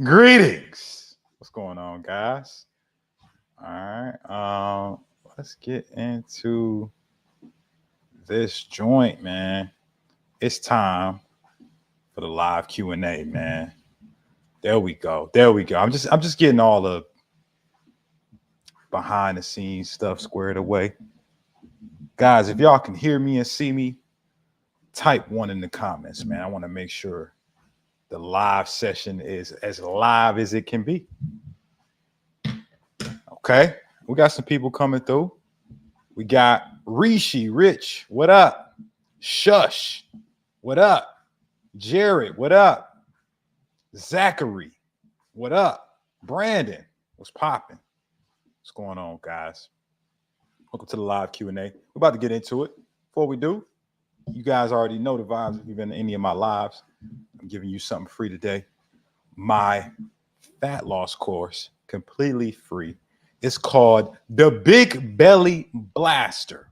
Greetings. What's going on, guys? All right. Let's get into this joint, man. It's time for the live Q&A, man. There we go. There we go. I'm just getting all the behind the scenes stuff squared away. Guys, if y'all can hear me and see me, type one in the comments, man. I want to make sure the live session is as live as it can be. Okay, we got some people coming through. We got Rishi, Rich, what up? Shush, what up? Jared, what up? Zachary, what up? Brandon, what's popping? What's going on, guys? Welcome to the live Q&A. We're about to get into it. Before we do, you guys already know the vibes. If you've been in any of my lives, I'm giving you something free today. My fat loss course, completely free. It's called the Big Belly Blaster,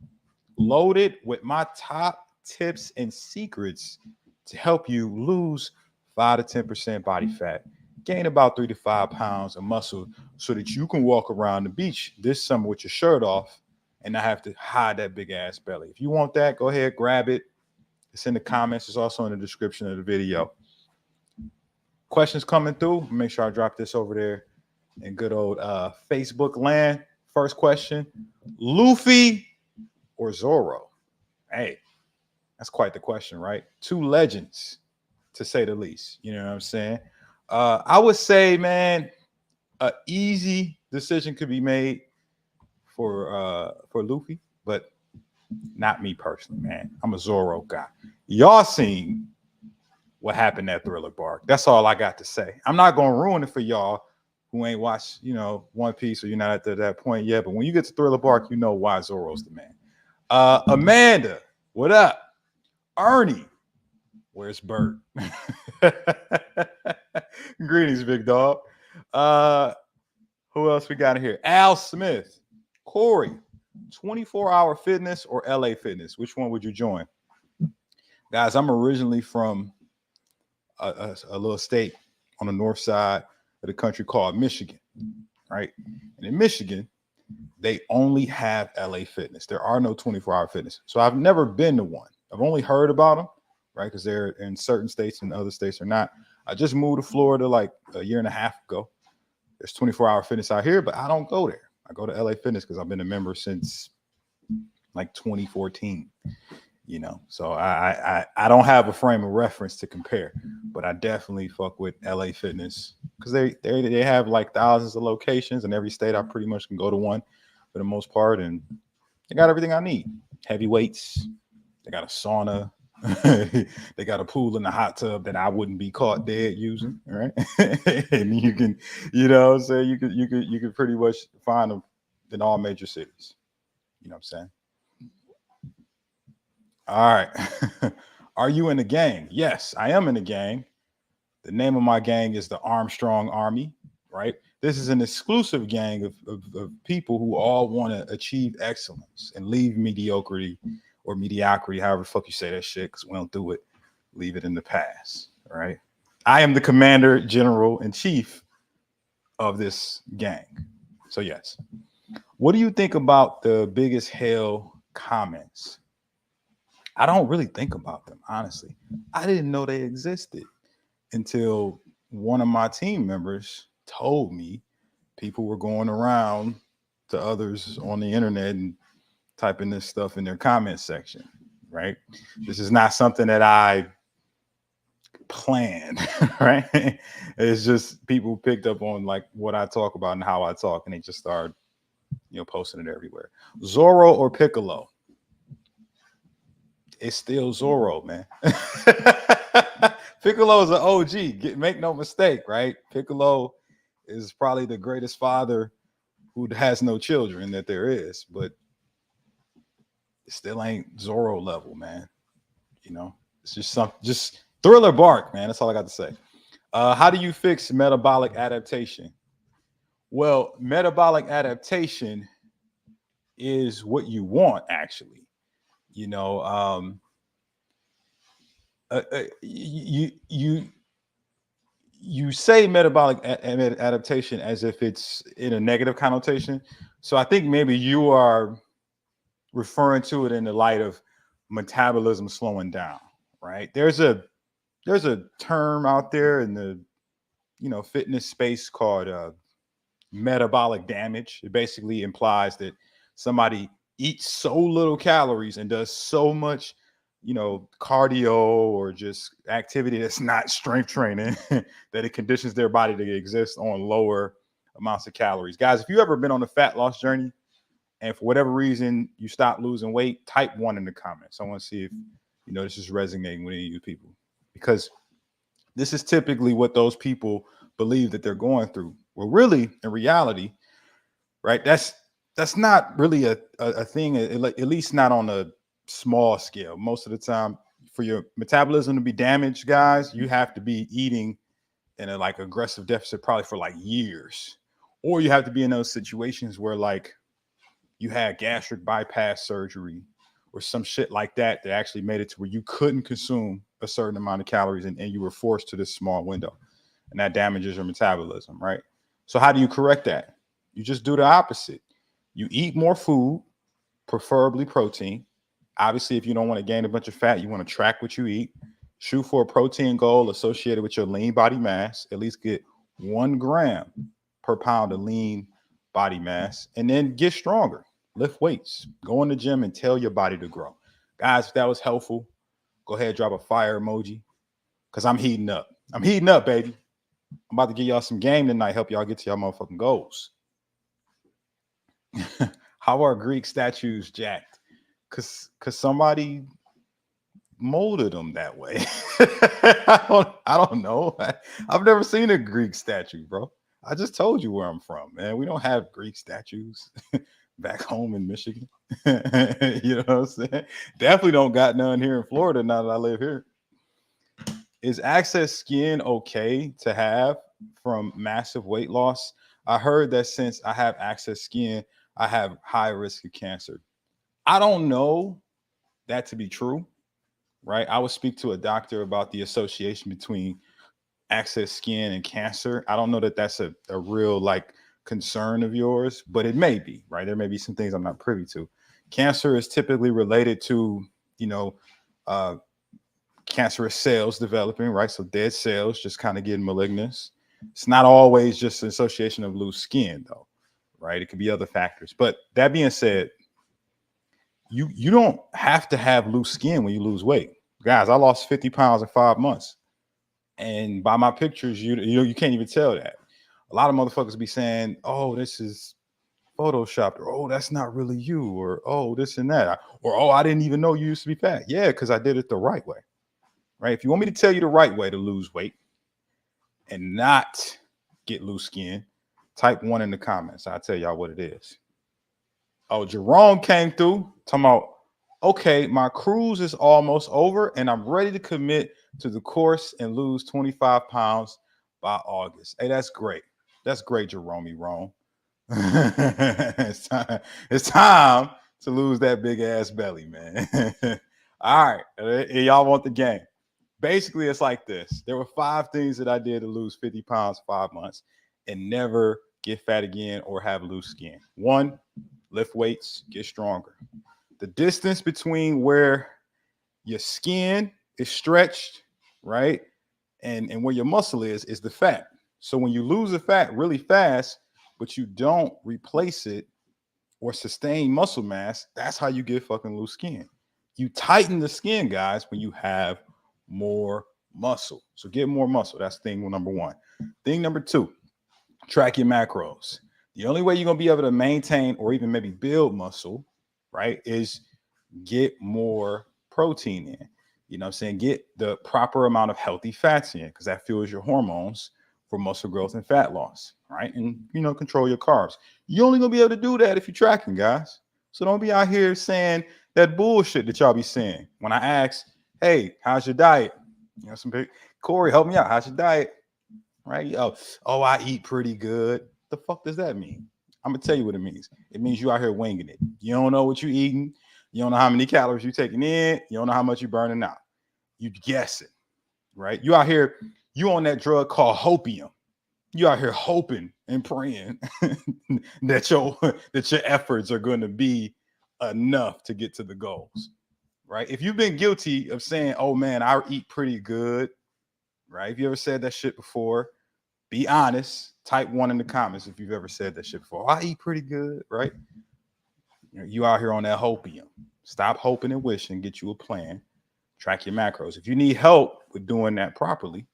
loaded with my top tips and secrets to help you lose 5 to 10% body fat, gain about 3 to 5 pounds of muscle so that you can walk around the beach this summer with your shirt off and not have to hide that big ass belly. If you want that, go ahead, grab it. It's in the comments. It's also in the description of the video. Questions coming through. Make sure I drop this over there in good old Facebook land. First question, Luffy or Zoro? Hey, that's quite the question, right? Two legends, to say the least. You know what I'm saying? I would say, man, an easy decision could be made for Luffy, but not me personally, man. I'm a Zoro guy. Y'all seen what happened at Thriller Bark. That's all I got to say. I'm not going to ruin it for y'all who ain't watched, One Piece, or you're not at that point yet. But when you get to Thriller Bark, you know why Zoro's the man. Amanda, what up? Ernie, where's Bert? Greetings, big dog. Who else we got in here? Al Smith, Corey, 24-hour fitness or LA fitness? Which one would you join? Guys, I'm originally from a little state on the north side of the country called Michigan, right? And in Michigan, they only have LA Fitness. There are no 24-hour fitness. So I've never been to one. I've only heard about them, right? Because they're in certain states and other states are not. I just moved to Florida like a year and a half ago. There's 24-hour fitness out here, but I don't go there. I go to LA Fitness because I've been a member since like 2014. So I don't have a frame of reference to compare, but I definitely fuck with LA Fitness because they have like thousands of locations in every state. I pretty much can go to one for the most part, and they got everything I need. Heavy weights, they got a sauna, they got a pool and a hot tub that I wouldn't be caught dead using, right? And you can, so you could pretty much find them in all major cities. You know what I'm saying? All right. Are you in the gang? Yes, I am in the gang. The name of my gang is the Armstrong Army, right? This is an exclusive gang of people who all want to achieve excellence and leave mediocrity or mediocrity, however the fuck you say that shit, because we don't do it. Leave it in the past, right? I am the commander, general, and chief of this gang. So yes. What do you think about the biggest hell comments? I don't really think about them, honestly. I didn't know they existed until one of my team members told me people were going around to others on the internet and typing this stuff in their comment section, right? This is not something that I planned, right? It's just people picked up on like what I talk about and how I talk, and they just started, posting it everywhere. Zoro or Piccolo? It's still Zoro, man. Piccolo is an OG. Make no mistake, right? Piccolo is probably the greatest father who has no children that there is, but it still ain't Zoro level, man. It's just Thriller Bark, man. That's all I got to say. How do you fix metabolic adaptation? Well, metabolic adaptation is what you want, actually. You you say metabolic adaptation as if it's in a negative connotation. So I think maybe you are referring to it in the light of metabolism slowing down, right? There's a term out there in the fitness space called metabolic damage. It basically implies that somebody eats so little calories and does so much cardio or just activity that's not strength training that it conditions their body to exist on lower amounts of calories. Guys, if you ever been on a fat loss journey and for whatever reason you stop losing weight, type 1 in the comments. I want to see if this is resonating with any of you people, because this is typically what those people believe that they're going through. Well, really, in reality, right? That's not really a thing, at least not on a small scale. Most of the time, for your metabolism to be damaged, guys, you have to be eating in a like aggressive deficit probably for like years, or you have to be in those situations where like you had gastric bypass surgery or some shit like that that actually made it to where you couldn't consume a certain amount of calories and you were forced to this small window, and that damages your metabolism, right? So how do you correct that? You just do the opposite. You eat more food, preferably protein. Obviously, if you don't want to gain a bunch of fat, you want to track what you eat. Shoot for a protein goal associated with your lean body mass. At least get 1 gram per pound of lean body mass, and then get stronger. Lift weights. Go in the gym and tell your body to grow. Guys, if that was helpful, go ahead, drop a fire emoji, because I'm heating up. I'm heating up, baby. I'm about to give y'all some game tonight, help y'all get to y'all motherfucking goals. How are Greek statues jacked? Cause somebody molded them that way. I don't know. I've never seen a Greek statue, bro. I just told you where I'm from, man. We don't have Greek statues back home in Michigan. You know what I'm saying? Definitely don't got none here in Florida now that I live here. Is excess skin okay to have from massive weight loss? I heard that since I have excess skin, I have high risk of cancer. I don't know that to be true, right? I would speak to a doctor about the association between excess skin and cancer. I don't know that that's a real like concern of yours, but it may be, right? There may be some things I'm not privy to. Cancer is typically related to, uh, cancerous cells developing, right? So dead cells just kind of getting malignant. It's not always just an association of loose skin, though, right? It could be other factors. But that being said, you don't have to have loose skin when you lose weight. Guys, I lost 50 pounds in 5 months. And by my pictures, you can't even tell that. A lot of motherfuckers be saying, oh, this is photoshopped, or oh, that's not really you, or oh, this and that, or oh, I didn't even know you used to be fat. Yeah, because I did it the right way. Right? If you want me to tell you the right way to lose weight and not get loose skin, type 1 in the comments. I'll tell y'all what it is. Oh, Jerome came through talking about, okay, my cruise is almost over and I'm ready to commit to the course and lose 25 pounds by August. Hey, that's great. That's great, Jerome Rome. It's time to lose that big ass belly, man. All right. Y'all want the game. Basically, it's like this. There were 5 things that I did to lose 50 pounds 5 months and never get fat again or have loose skin. 1, lift weights, get stronger. The distance between where your skin is stretched, right, and where your muscle is the fat. So when you lose the fat really fast, but you don't replace it or sustain muscle mass, that's how you get fucking loose skin. You tighten the skin, guys, when you have more muscle. So get more muscle. That's thing number 1. Thing number 2, track your macros. The only way you're going to be able to maintain or even maybe build muscle, right, is get more protein in. You know what I'm saying? Get the proper amount of healthy fats in, because that fuels your hormones for muscle growth and fat loss, right? And, control your carbs. You're only going to be able to do that if you're tracking, guys. So don't be out here saying that bullshit that y'all be saying. When I ask, hey, how's your diet? Some big Corey, help me out. How's your diet? Right? Oh, I eat pretty good. The fuck does that mean? I'm gonna tell you what it means. It means you out here winging it. You don't know what you're eating. You don't know how many calories you're taking in. You don't know how much you're burning out. You guessing. right? You out here, you on that drug called hopium. You out here hoping and praying that your efforts are going to be enough to get to the goals, right? If you've been guilty of saying, "Oh man, I eat pretty good," right? If you ever said that shit before, be honest. Type 1 in the comments if you've ever said that shit before. I eat pretty good, right? You out here on that hopium. Stop hoping and wishing. Get you a plan. Track your macros. If you need help with doing that properly,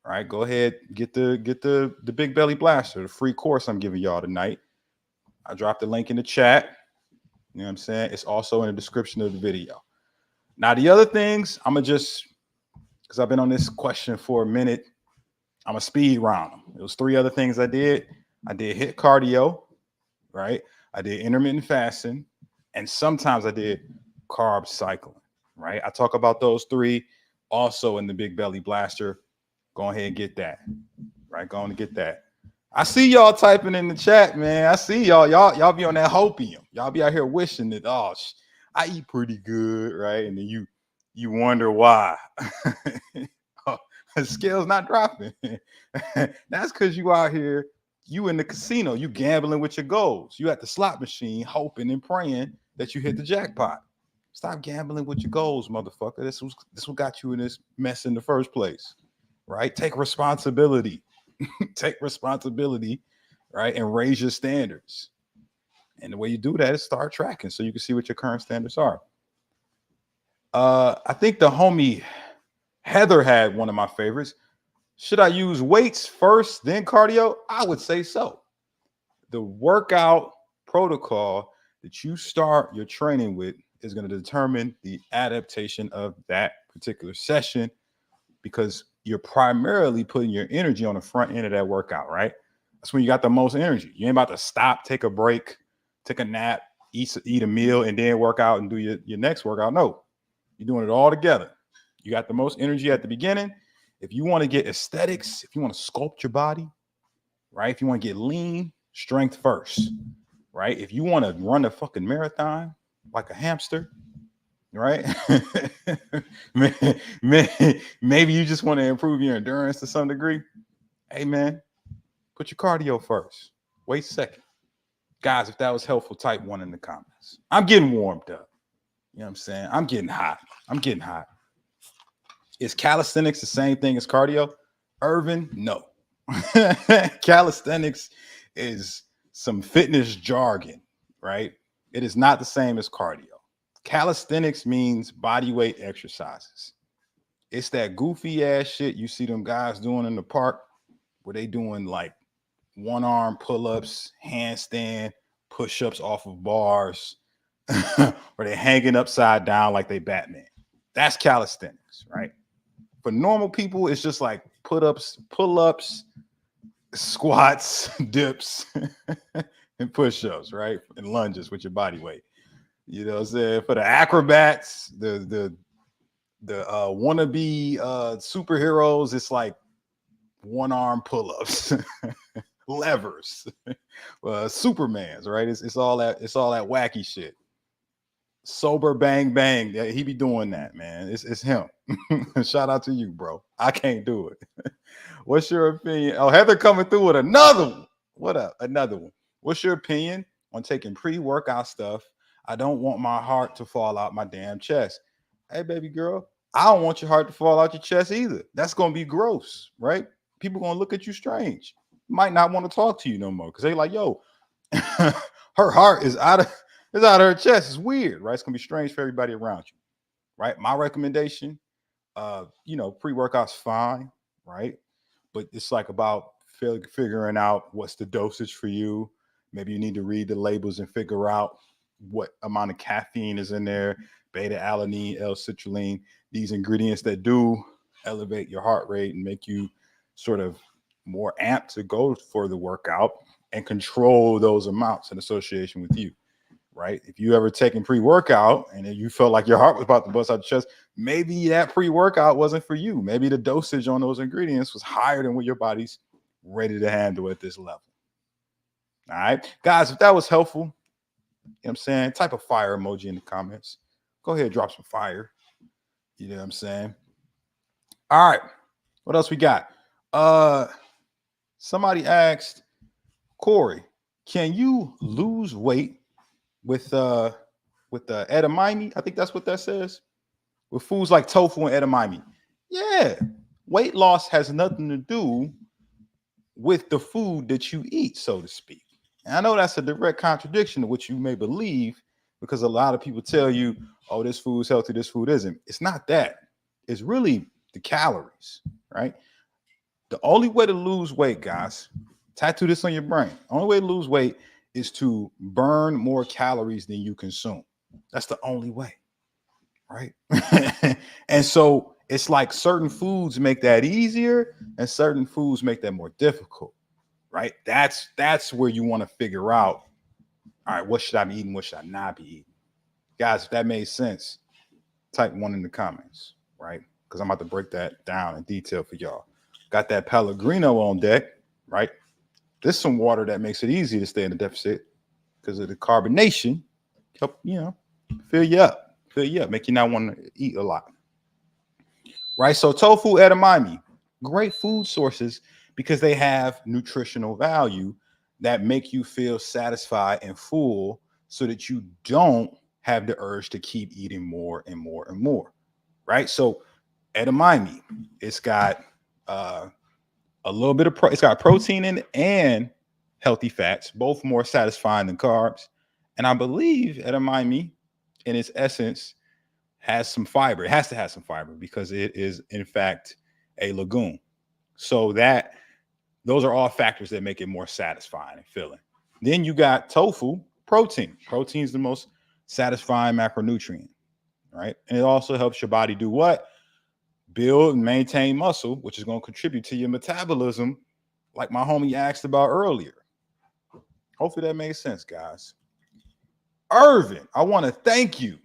all right, go ahead, get the Big Belly Blaster, the free course I'm giving y'all tonight. I dropped the link in the chat. You know what I'm saying? It's also in the description of the video. Now, the other things, I'm going to just, because I've been on this question for a minute, I'm going to speed round them. It was 3 other things I did. I did HIIT cardio, right? I did intermittent fasting, and sometimes I did carb cycling, right? I talk about those 3 also in the Big Belly Blaster. Go ahead and get that, right? Go on and get that. I see y'all typing in the chat, man. I see y'all be on that hopium. Y'all be out here wishing that, oh, I eat pretty good, right? And then you wonder why. Oh, the scale's not dropping. That's because you out here, you in the casino, you gambling with your goals. You at the slot machine hoping and praying that you hit the jackpot. Stop gambling with your goals, motherfucker. This what got you in this mess in the first place, right? Take responsibility. Take responsibility, right? And raise your standards. And the way you do that is start tracking so you can see what your current standards are. I think the homie Heather had one of my favorites. Should I use weights first, then cardio? I would say so. The workout protocol that you start your training with is going to determine the adaptation of that particular session, because you're primarily putting your energy on the front end of that workout, right? That's when you got the most energy. You ain't about to stop, take a break, take a nap, eat a meal, and then work out and do your next workout. No, you're doing it all together. You got the most energy at the beginning. If you want to get aesthetics, if you want to sculpt your body, right? If you want to get lean, strength first, right? If you want to run a fucking marathon like a hamster, right? Maybe you just want to improve your endurance to some degree. Hey, man, put your cardio first. Wait second. Guys, if that was helpful, type 1 in the comments. I'm getting warmed up. You know what I'm saying? I'm getting hot. Is calisthenics the same thing as cardio? Irvin, no. Calisthenics is some fitness jargon, right? It is not the same as cardio. Calisthenics means body weight exercises. It's that goofy ass shit you see them guys doing in the park where they doing like 1-arm pull-ups, handstand, push-ups off of bars, or they hanging upside down like they Batman. That's calisthenics, right? For normal people, it's just like put-ups, pull-ups, squats, dips, and push-ups, right? And lunges with your body weight. You know what I'm saying? For the acrobats, the wannabe superheroes, it's like 1-arm pull-ups, levers, Supermans, right? It's all that wacky shit. Sober bang bang, yeah, he be doing that, man. It's him. Shout out to you, bro. I can't do it. What's your opinion? Oh, Heather coming through with another one. What up? Another one. What's your opinion on taking pre-workout stuff? I don't want my heart to fall out my damn chest. Hey, baby girl, I don't want your heart to fall out your chest either. That's gonna be gross, right? People gonna look at you strange. Might not want to talk to you no more because they like, yo, her heart is out of her chest. It's weird, right? It's gonna be strange for everybody around you, right? My recommendation, pre-workout's fine, right? But it's like about figuring out what's the dosage for you. Maybe you need to read the labels and figure out what amount of caffeine is in there, beta alanine, L-citrulline, these ingredients that do elevate your heart rate and make you sort of more amped to go for the workout and control those amounts in association with you, right? If you ever taken pre-workout and you felt like your heart was about to bust out your chest, maybe that pre-workout wasn't for you. Maybe the dosage on those ingredients was higher than what your body's ready to handle at this level. All right, guys, if that was helpful, you know what I'm saying, type a fire emoji in the comments. Go ahead, drop some fire. You know what I'm saying? All right. What else we got? Somebody asked Corey, can you lose weight with the edamame? I think that's what that says. With foods like tofu and edamame. Yeah. Weight loss has nothing to do with the food that you eat, so to speak. And I know that's a direct contradiction to what you may believe, because a lot of people tell you, oh, this food is healthy, this food isn't. It's not that. It's really the calories, right? The only way to lose weight, guys, tattoo this on your brain. The only way to lose weight is to burn more calories than you consume. That's the only way, right? And so it's like certain foods make that easier and certain foods make that more difficult, right? That's where you want to figure out, all right, what should I be eating? What should I not be eating? Guys, if that made sense, type 1 in the comments, right? Because I'm about to break that down in detail for y'all. Got that Pellegrino on deck, right? This is some water that makes it easy to stay in the deficit because of the carbonation. Help, fill you up, make you not want to eat a lot, right? So tofu, edamame, great food sources because they have nutritional value that make you feel satisfied and full so that you don't have the urge to keep eating more and more and more, right? So edamame, it's got a little bit of it's got protein in it and healthy fats, both more satisfying than carbs. And I believe edamame, in its essence, has some fiber. It has to have some fiber because it is, in fact, a legume. So those are all factors that make it more satisfying and filling. Then you got tofu, protein. Protein is the most satisfying macronutrient, right? And it also helps your body do what? Build and maintain muscle, which is going to contribute to your metabolism, like my homie asked about earlier. Hopefully that made sense, guys. Irvin, I want to thank you.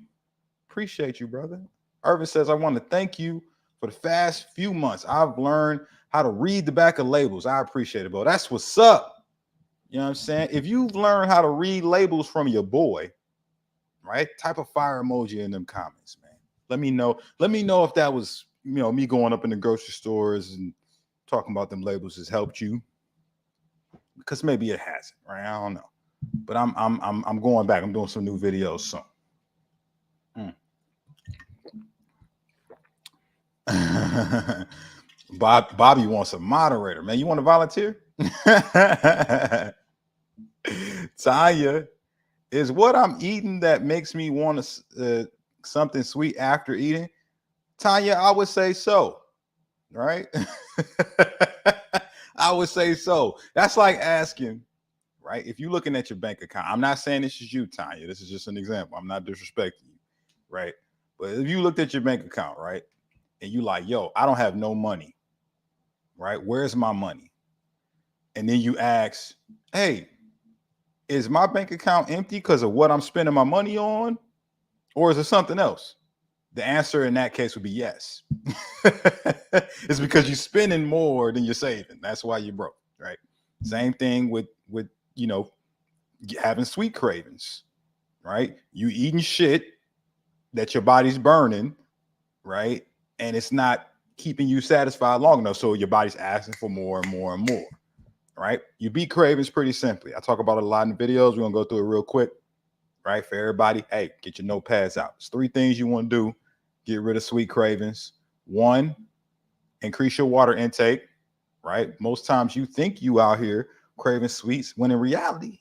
Appreciate you, brother. Irvin says, I want to thank you for the past few months. I've learned how to read the back of labels. I appreciate it, bro. That's what's up. You know what I'm saying? If you've learned how to read labels from your boy, right? Type a fire emoji in them comments, man. Let me know. Let me know if that was, me going up in the grocery stores and talking about them labels has helped you. Because maybe it hasn't, right? I don't know. But I'm going back. I'm doing some new videos soon. Bobby wants a moderator, man. You want to volunteer? Tanya, is what I'm eating that makes me want something sweet after eating? Tanya, I would say so, right? I would say so. That's like asking, right? If you're looking at your bank account, I'm not saying this is you, Tanya. This is just an example. I'm not disrespecting you, right? But if you looked at your bank account, right, and you like, yo, I don't have no money, right? Where's my money? And then you ask, hey, is my bank account empty because of what I'm spending my money on? Or is it something else? The answer in that case would be yes. It's because you're spending more than you're saving. That's why you're broke, right? Same thing with having sweet cravings, right? You eating shit that your body's burning, right? And it's not keeping you satisfied long enough. So your body's asking for more and more and more, right? You beat cravings pretty simply. I talk about it a lot in videos. We're going to go through it real quick, right? For everybody, hey, get your notepads out. There's 3 things you want to do. Get rid of sweet cravings. 1, increase your water intake, right? Most times you think you out here craving sweets when in reality,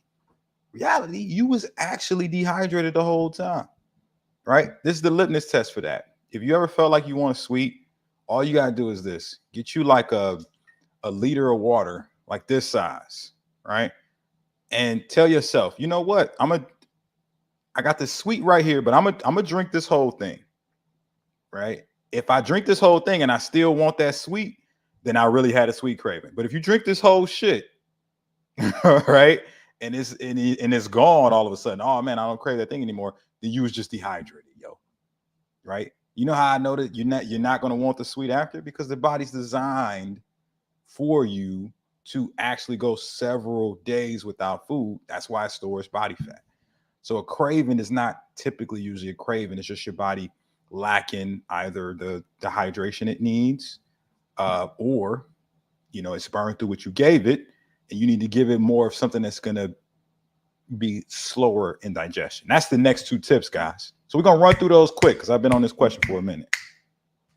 you was actually dehydrated the whole time, right? This is the litmus test for that. If you ever felt like you want a sweet, all you got to do is this. Get you like a liter of water, like this size, right? And tell yourself, you know what? I got this sweet right here, but I'm gonna drink this whole thing, right? If I drink this whole thing and I still want that sweet, then I really had a sweet craving. But if you drink this whole shit, right, and it's gone all of a sudden, oh man, I don't crave that thing anymore, then you was just dehydrated, yo, right? You know how I know that you're not going to want the sweet after? Because the body's designed for you to actually go several days without food. That's why it stores body fat. So a craving is not typically usually a craving. It's just your body lacking either the hydration it needs, or it's burned through what you gave it, and you need to give it more of something that's going to be slower in digestion. That's the next two tips, guys. So we're going to run through those quick because I've been on this question for a minute.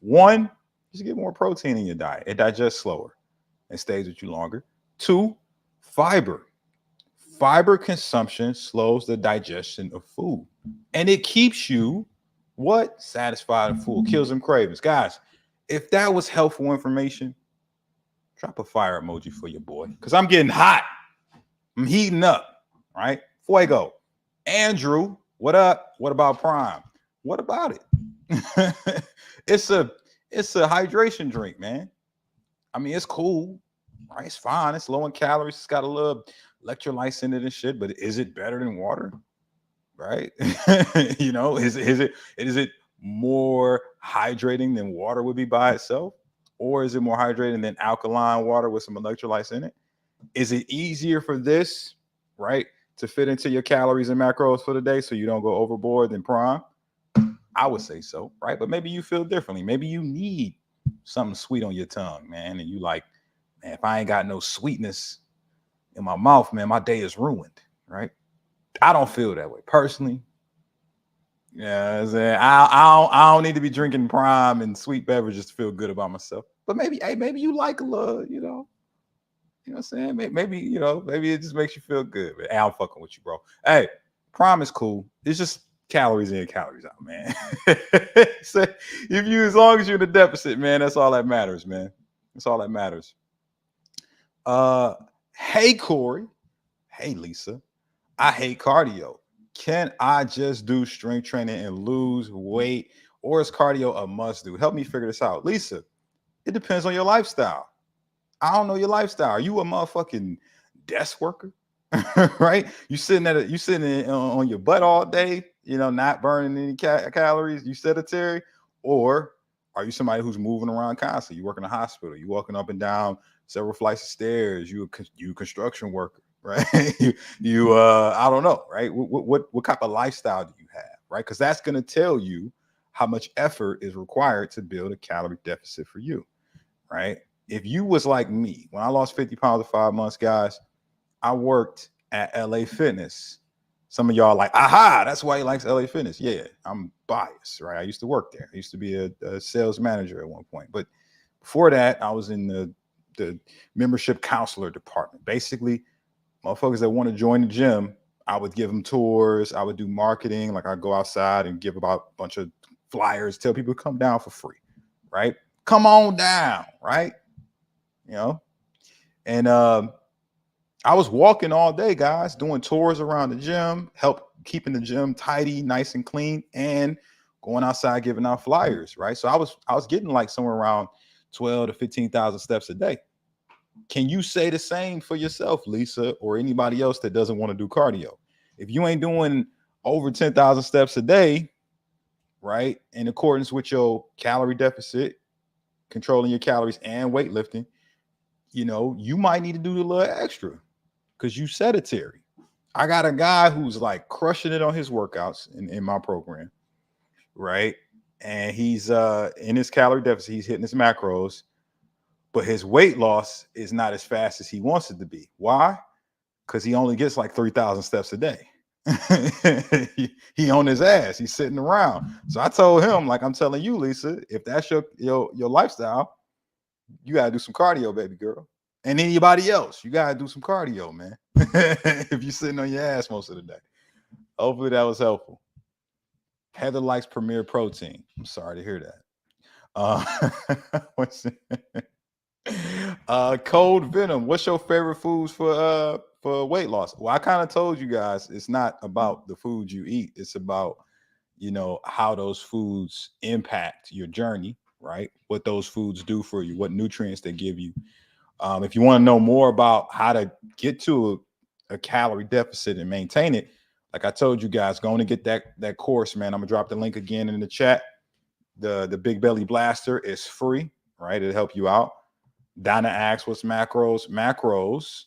One, just get more protein in your diet. It digests slower and stays with you longer. Two, fiber. Fiber consumption slows the digestion of food, and it keeps you what? Satisfied and full. Kills them cravings. Guys, if that was helpful information, drop a fire emoji for your boy, because I'm getting hot. I'm heating up, right? Fuego. Andrew, what up? What about Prime? What about it? it's a hydration drink, man. I mean, it's cool, right? It's fine. It's low in calories. It's got a little electrolytes in it and shit, but is it better than water? Right? Is it more hydrating than water would be by itself? Or is it more hydrating than alkaline water with some electrolytes in it? Is it easier for this, right, to fit into your calories and macros for the day so you don't go overboard than Prime? I would say so, right? But maybe you feel differently. Maybe you need something sweet on your tongue, man, and you like, man, if I ain't got no sweetness in my mouth, man, my day is ruined, right? I don't feel that way personally. Yeah, I don't need to be drinking Prime and sweet beverages to feel good about myself. But maybe, hey, maybe you like a little, what I'm saying? Maybe it just makes you feel good. But hey, I'm fucking with you, bro. Hey, Prime is cool. It's just calories in, calories out, man. So as long as you're in a deficit, man, that's all that matters, man. That's all that matters. Hey, Corey. Hey, Lisa. I hate cardio. Can I just do strength training and lose weight, or is cardio a must do? Help me figure this out. Lisa, it depends on your lifestyle. I don't know your lifestyle. Are you a motherfucking desk worker? Right? You sitting on your butt all day, not burning any calories, you sedentary, or are you somebody who's moving around constantly? You work in a hospital, you walking up and down several flights of stairs, you a construction worker, right? you I don't know, right? What type of lifestyle do you have, right? Because that's going to tell you how much effort is required to build a calorie deficit for you, right? If you was like me, when I lost 50 pounds in 5 months, guys, I worked at LA Fitness. Some of y'all are like, aha, that's why he likes LA Fitness. Yeah, I'm biased, right? I used to work there. I used to be a sales manager at one point. But before that, I was in the membership counselor department. Basically, motherfuckers that want to join the gym, I would give them tours. I would do marketing. Like I'd go outside and give about a bunch of flyers, tell people to come down for free, right? Come on down, right? And I was walking all day, guys, doing tours around the gym, help keeping the gym tidy, nice and clean, and going outside giving out flyers, right? So I was getting like somewhere around 12 to 15,000 steps a day. Can you say the same for yourself, Lisa, or anybody else that doesn't want to do cardio? If you ain't doing over 10,000 steps a day, right, in accordance with your calorie deficit, controlling your calories and weightlifting, you might need to do a little extra because you sedentary. I got a guy who's like crushing it on his workouts in my program, right? And he's in his calorie deficit, he's hitting his macros, but his weight loss is not as fast as he wants it to be. Why? Because he only gets like 3,000 steps a day. he on his ass. He's sitting around. So I told him, like I'm telling you, Lisa, if that's your lifestyle, you gotta do some cardio, baby girl. And anybody else, you gotta do some cardio, man. If you're sitting on your ass most of the day. Hopefully that was helpful. Heather likes Premier Protein. I'm sorry to hear that. What's Cold Venom. What's your favorite foods for weight loss? Well, I kind of told you guys it's not about the foods you eat. It's about how those foods impact your journey, right? What those foods do for you, what nutrients they give you. If you want to know more about how to get to a calorie deficit and maintain it, like I told you guys, go and get that course, man. I'm gonna drop the link again in the chat. The Big Belly Blaster is free, right? It'll help you out. Donna asks, what's macros? Macros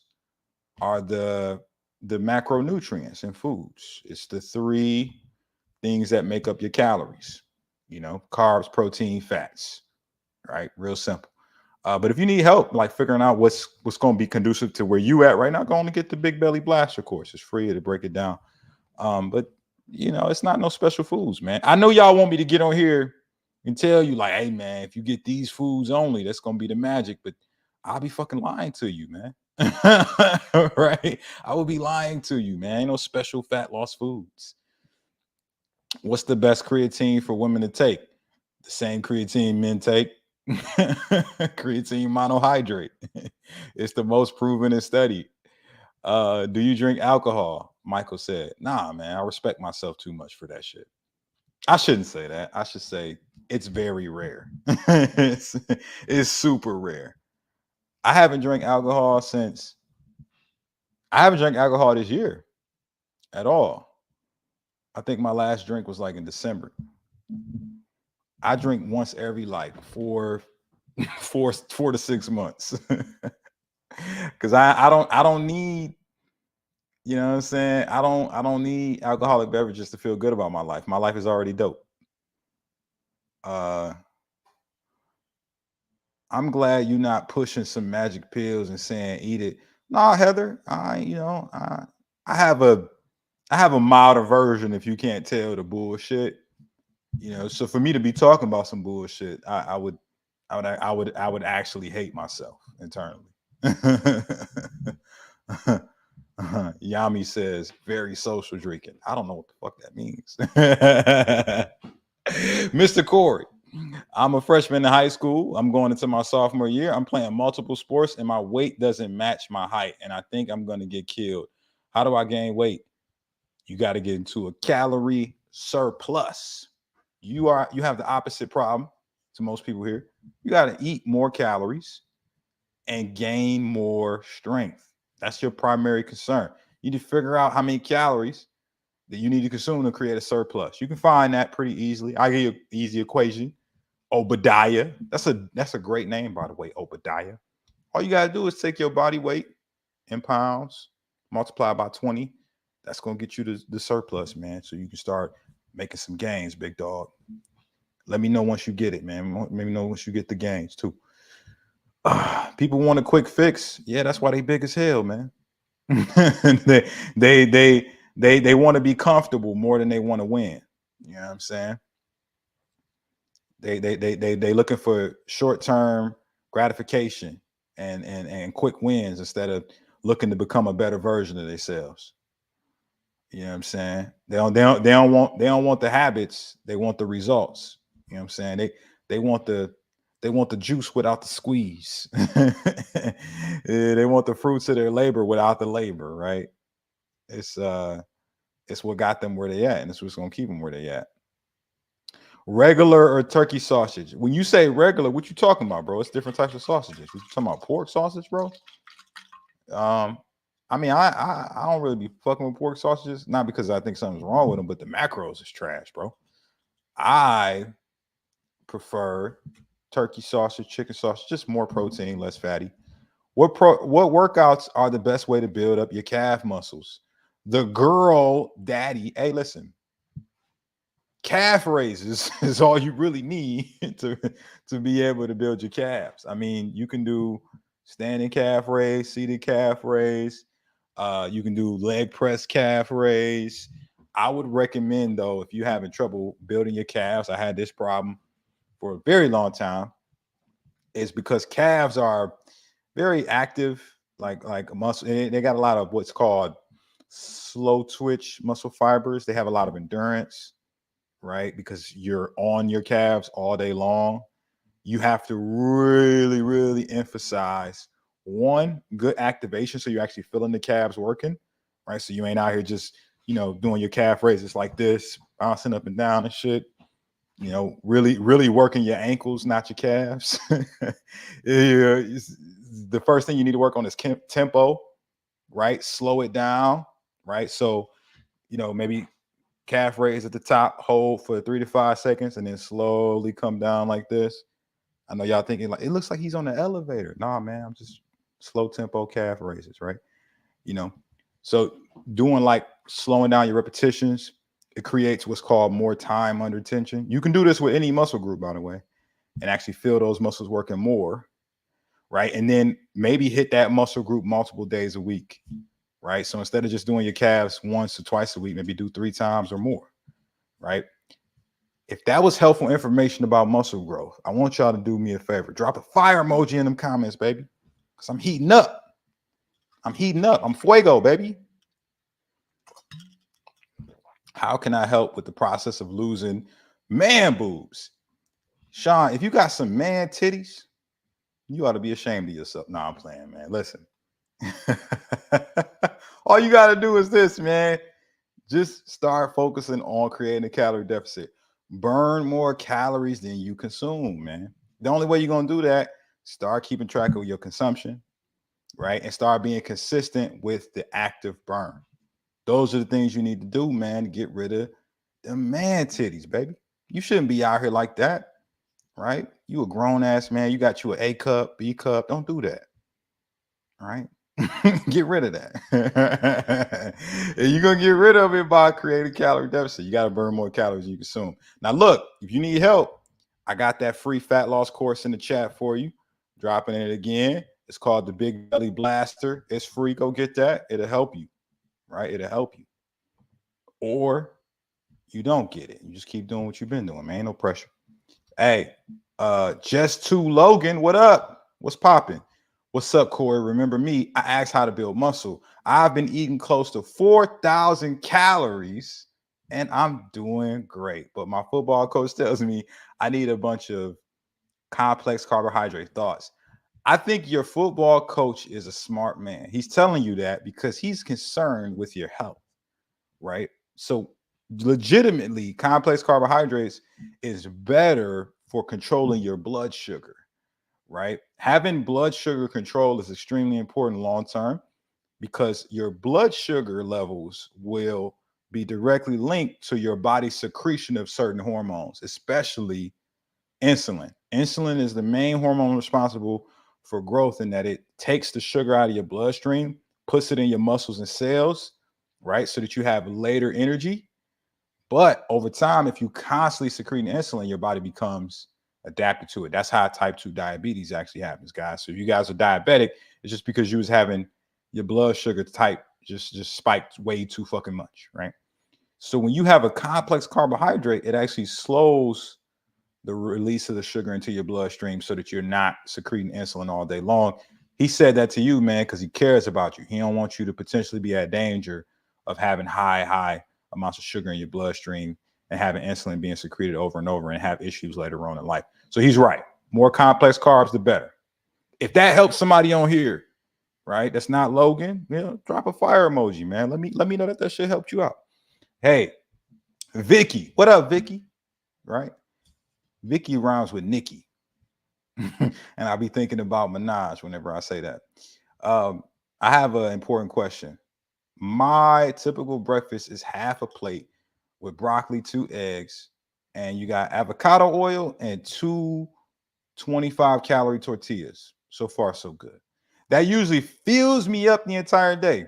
are the macronutrients in foods. It's the 3 things that make up your calories. Carbs, protein, fats. Right? Real simple. But if you need help, like figuring out what's going to be conducive to where you at right now, go on and get the Big Belly Blaster course. It's free to break it down. But it's not no special foods, man. I know y'all want me to get on here and tell you like, hey, man, if you get these foods only, that's going to be the magic. But I'll be fucking lying to you, man. Right? I will be lying to you, man. Ain't no special fat loss foods. What's the best creatine for women to take? The same creatine men take. Creatine monohydrate. It's the most proven and studied. Do you drink alcohol? Michael said, nah, man, I respect myself too much for that shit. I shouldn't say that. I should say it's very rare. it's super rare. I haven't drank alcohol this year at all. I think my last drink was like in December. I drink once every like 4 to 6 months. Cause I don't need, you know what I'm saying? I don't need alcoholic beverages to feel good about my life. My life is already dope. I'm glad you're not pushing some magic pills and saying eat it. Nah, Heather, I have a milder version if you can't tell the bullshit. So for me to be talking about some bullshit, I would actually hate myself internally. Yami says very social drinking. I don't know what the fuck that means. Mr. Corey, I'm a freshman in high school. I'm going into my sophomore year. I'm playing multiple sports and my weight doesn't match my height. And I think I'm going to get killed. How do I gain weight? You got to get into a calorie surplus. You have the opposite problem to most people here. You got to eat more calories and gain more strength. That's your primary concern. You need to figure out how many calories that you need to consume to create a surplus. You can find that pretty easily. I give you an easy equation. Obadiah. That's a great name, by the way, Obadiah. All you got to do is take your body weight in pounds, multiply by 20. That's going to get you the surplus, man. So you can start making some gains, big dog. Let me know once you get it, man. Let me know once you get the gains too. People want a quick fix. Yeah, that's why they big as hell, man. they want to be comfortable more than they want to win. You know what I'm saying? They looking for short-term gratification and quick wins instead of looking to become a better version of themselves. You know what I'm saying? They don't want the habits. They want the results. You know what I'm saying? They want the juice without the squeeze. They want the fruits of their labor without the labor, right? It's what got them where they at, and it's what's gonna keep them where they at. Regular or turkey sausage? When you say regular, what you talking about, bro? It's different types of sausages. You talking about pork sausage, bro? I mean, I don't really be fucking with pork sausages, not because I think something's wrong with them, but the macros is trash, bro. I prefer turkey sausage, chicken sausage, just more protein, less fatty. What workouts are the best way to build up your calf muscles? The girl daddy, hey, listen, calf raises is all you really need to be able to build your calves. I mean, you can do standing calf raise, seated calf raise. You can do leg press calf raise. I would recommend, though, if you're having trouble building your calves, I had this problem for a very long time, is because calves are very active, like muscle. They got a lot of what's called slow twitch muscle fibers. They have a lot of endurance, right? Because you're on your calves all day long. You have to really, really emphasize one, good activation, so you're actually feeling the calves working, right? So you ain't out here just, doing your calf raises like this, bouncing up and down and shit. Really, really working your ankles, not your calves. The first thing you need to work on is tempo, right? Slow it down, right? So, maybe calf raise at the top, hold for 3 to 5 seconds, and then slowly come down like this. I know y'all thinking like, it looks like he's on the elevator. Nah, man, I'm just slow tempo calf raises, right? So doing like slowing down your repetitions, it creates what's called more time under tension. You can do this with any muscle group, by the way, and actually feel those muscles working more. right? And then maybe hit that muscle group multiple days a week, right? So instead of just doing your calves once or twice a week, maybe do 3 times or more, right? If that was helpful information about muscle growth, I want y'all to do me a favor. Drop a fire emoji in them comments, baby, because I'm heating up. I'm heating up. I'm fuego, baby. How can I help with the process of losing man boobs? Sean, if you got some man titties, you ought to be ashamed of yourself. No, I'm playing, man. Listen. All you got to do is this, man. Just start focusing on creating a calorie deficit. Burn more calories than you consume, man. The only way you're going to do that, start keeping track of your consumption, right? And start being consistent with the active burn. Those are the things you need to do, man, to get rid of the man titties, baby. You shouldn't be out here like that, right? You a grown ass man. You got you an A cup, B cup. Don't do that, all right? Get rid of that. And you're going to get rid of it by creating calorie deficit. You got to burn more calories than you consume. Now, look, if you need help, I got that free fat loss course in the chat for you. Dropping it again. It's called the Big Belly Blaster. It's free. Go get that. It'll help you, right? It'll help you. Or you don't get it. You just keep doing what you've been doing, man. No pressure. Hey, Just to Logan, what up? What's popping? What's up, Corey? Remember me? I asked how to build muscle. I've been eating close to 4,000 calories and I'm doing great. But my football coach tells me I need a bunch of complex carbohydrate thoughts. I think your football coach is a smart man. He's telling you that because he's concerned with your health, right? So legitimately, complex carbohydrates is better for controlling your blood sugar, right? Having blood sugar control is extremely important long term because your blood sugar levels will be directly linked to your body's secretion of certain hormones, especially insulin. Insulin is the main hormone responsible for growth in that it takes the sugar out of your bloodstream, puts it in your muscles and cells, right? So that you have later energy. But over time, if you constantly secrete insulin, your body becomes adapted to it. That's how type 2 diabetes actually happens, guys. So if you guys are diabetic, it's just because you was having your blood sugar type just spiked way too fucking much, right? So when you have a complex carbohydrate, it actually slows the release of the sugar into your bloodstream so that you're not secreting insulin all day long. He said that to you, man, because he cares about you. He don't want you to potentially be at danger of having high amounts of sugar in your bloodstream and having insulin being secreted over and over and have issues later on in life. So he's right. More complex carbs, the better. If that helps somebody on here, right, that's not Logan, you know, drop a fire emoji, man. Let me know that shit helped you out. Hey, Vicky. What up, Vicky? Right? Vicky rhymes with Nikki. And I'll be thinking about Minaj whenever I say that. I have an important question. My typical breakfast is half a plate with broccoli, 2 eggs, and you got avocado oil and 2 25-calorie tortillas. So far, so good. That usually fills me up the entire day.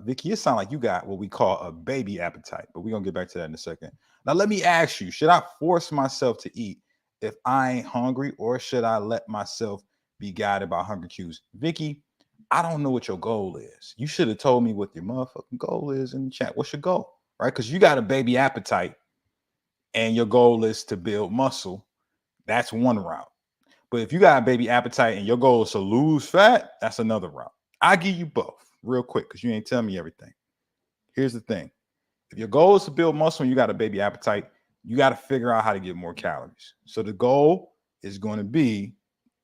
Vicky, it sounds like you got what we call a baby appetite, but we're gonna get back to that in a second. Now, let me ask you, should I force myself to eat if I ain't hungry, or should I let myself be guided by hunger cues? Vicky, I don't know what your goal is. You should have told me what your motherfucking goal is in the chat. What's your goal? Right? Because you got a baby appetite and your goal is to build muscle. That's one route. But if you got a baby appetite and your goal is to lose fat, that's another route. I give you both real quick because you ain't telling me everything. Here's the thing. If your goal is to build muscle and you got a baby appetite, you got to figure out how to get more calories. So the goal is going to be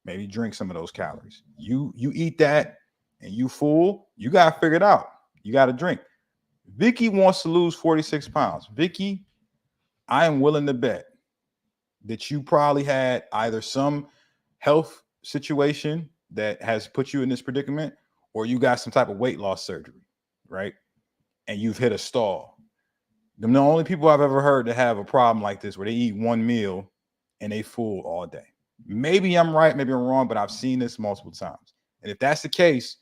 maybe drink some of those calories. You eat that and you full, you got to figure it out. You got to drink. Vicky wants to lose 46 pounds. Vicky, I am willing to bet that you probably had either some health situation that has put you in this predicament, or you got some type of weight loss surgery, right? And you've hit a stall. Them the only people I've ever heard that have a problem like this, where they eat one meal and they full all day. Maybe I'm right, maybe I'm wrong, but I've seen this multiple times. And if that's the case,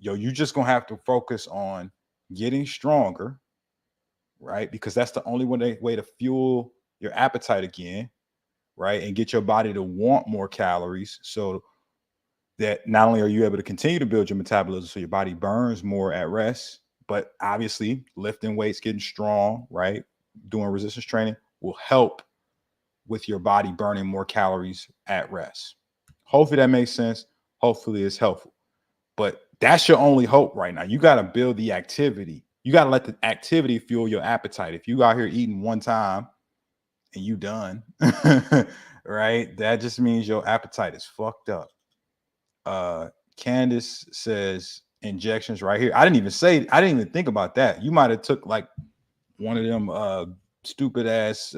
you just gonna have to focus on getting stronger, right? Because that's the only way to fuel your appetite again, right? And get your body to want more calories. So that not only are you able to continue to build your metabolism so your body burns more at rest, but obviously lifting weights, getting strong, right? Doing resistance training will help with your body burning more calories at rest. Hopefully that makes sense. Hopefully it's helpful. But that's your only hope right now. You got to build the activity. You got to let the activity fuel your appetite. If you out here eating one time and you done, right? That just means your appetite is fucked up. Candace says injections right here. I didn't even think about that. You might have took like one of them stupid ass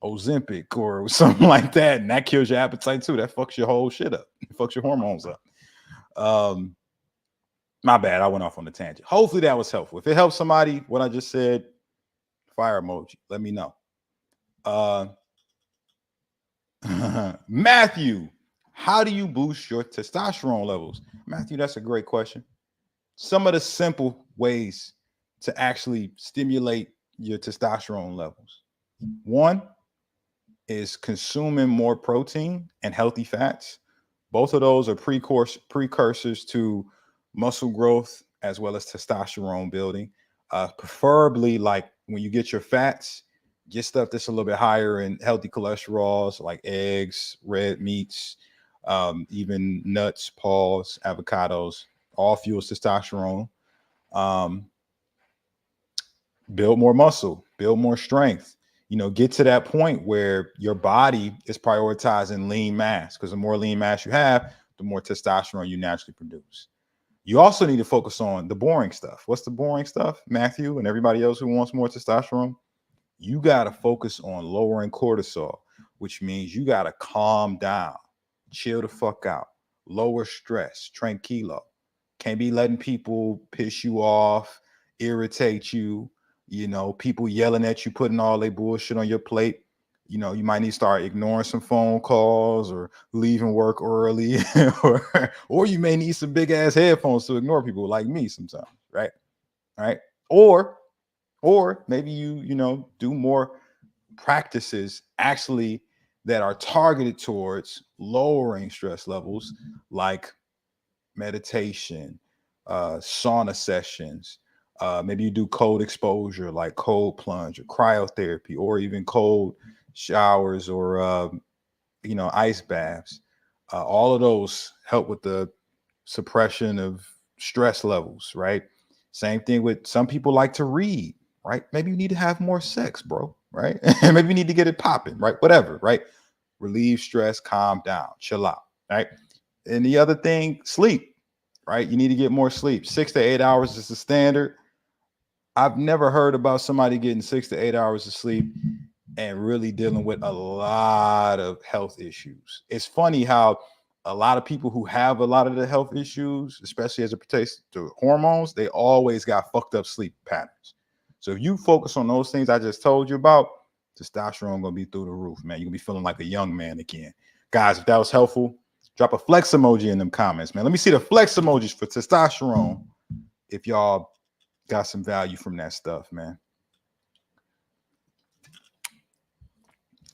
Ozempic or something like that, and that kills your appetite too. That fucks your whole shit up. It fucks your hormones up. My bad. I went off on a tangent. Hopefully that was helpful. If it helps somebody, what I just said, fire emoji. Let me know. Matthew, how do you boost your testosterone levels? Matthew, that's a great question. Some of the simple ways to actually stimulate your testosterone levels. One is consuming more protein and healthy fats. Both of those are precursors to muscle growth as well as testosterone building. Preferably, like when you get your fats, get stuff that's a little bit higher in healthy cholesterols, like eggs, red meats, even nuts, pulse, avocados, all fuels testosterone. Build more muscle, build more strength. Get to that point where your body is prioritizing lean mass, because the more lean mass you have, the more testosterone you naturally produce. You also need to focus on the boring stuff. What's the boring stuff, Matthew, and everybody else who wants more testosterone? You got to focus on lowering cortisol, which means you got to calm down, chill the fuck out, lower stress, tranquilo. Can't be letting people piss you off, irritate you. People yelling at you, putting all their bullshit on your plate. You might need to start ignoring some phone calls or leaving work early, or you may need some big ass headphones to ignore people like me sometimes, right? All right. Or maybe you do more practices actually that are targeted towards lowering stress levels, like meditation, sauna sessions. Maybe you do cold exposure, like cold plunge or cryotherapy, or even cold showers or ice baths. All of those help with the suppression of stress levels, right? Same thing with some people like to read, right? Maybe you need to have more sex, bro, right? Maybe you need to get it popping, right? Whatever, right? Relieve stress, calm down, chill out, right? And the other thing, sleep, right? You need to get more sleep. 6 to 8 hours is the standard. I've never heard about somebody getting 6 to 8 hours of sleep and really dealing with a lot of health issues. It's funny how a lot of people who have a lot of the health issues, especially as it pertains to hormones, they always got fucked up sleep patterns. So if you focus on those things I just told you about, testosterone gonna be through the roof, man. You're gonna be feeling like a young man again. Guys, if that was helpful, drop a flex emoji in them comments, man. Let me see the flex emojis for testosterone if y'all got some value from that stuff, man.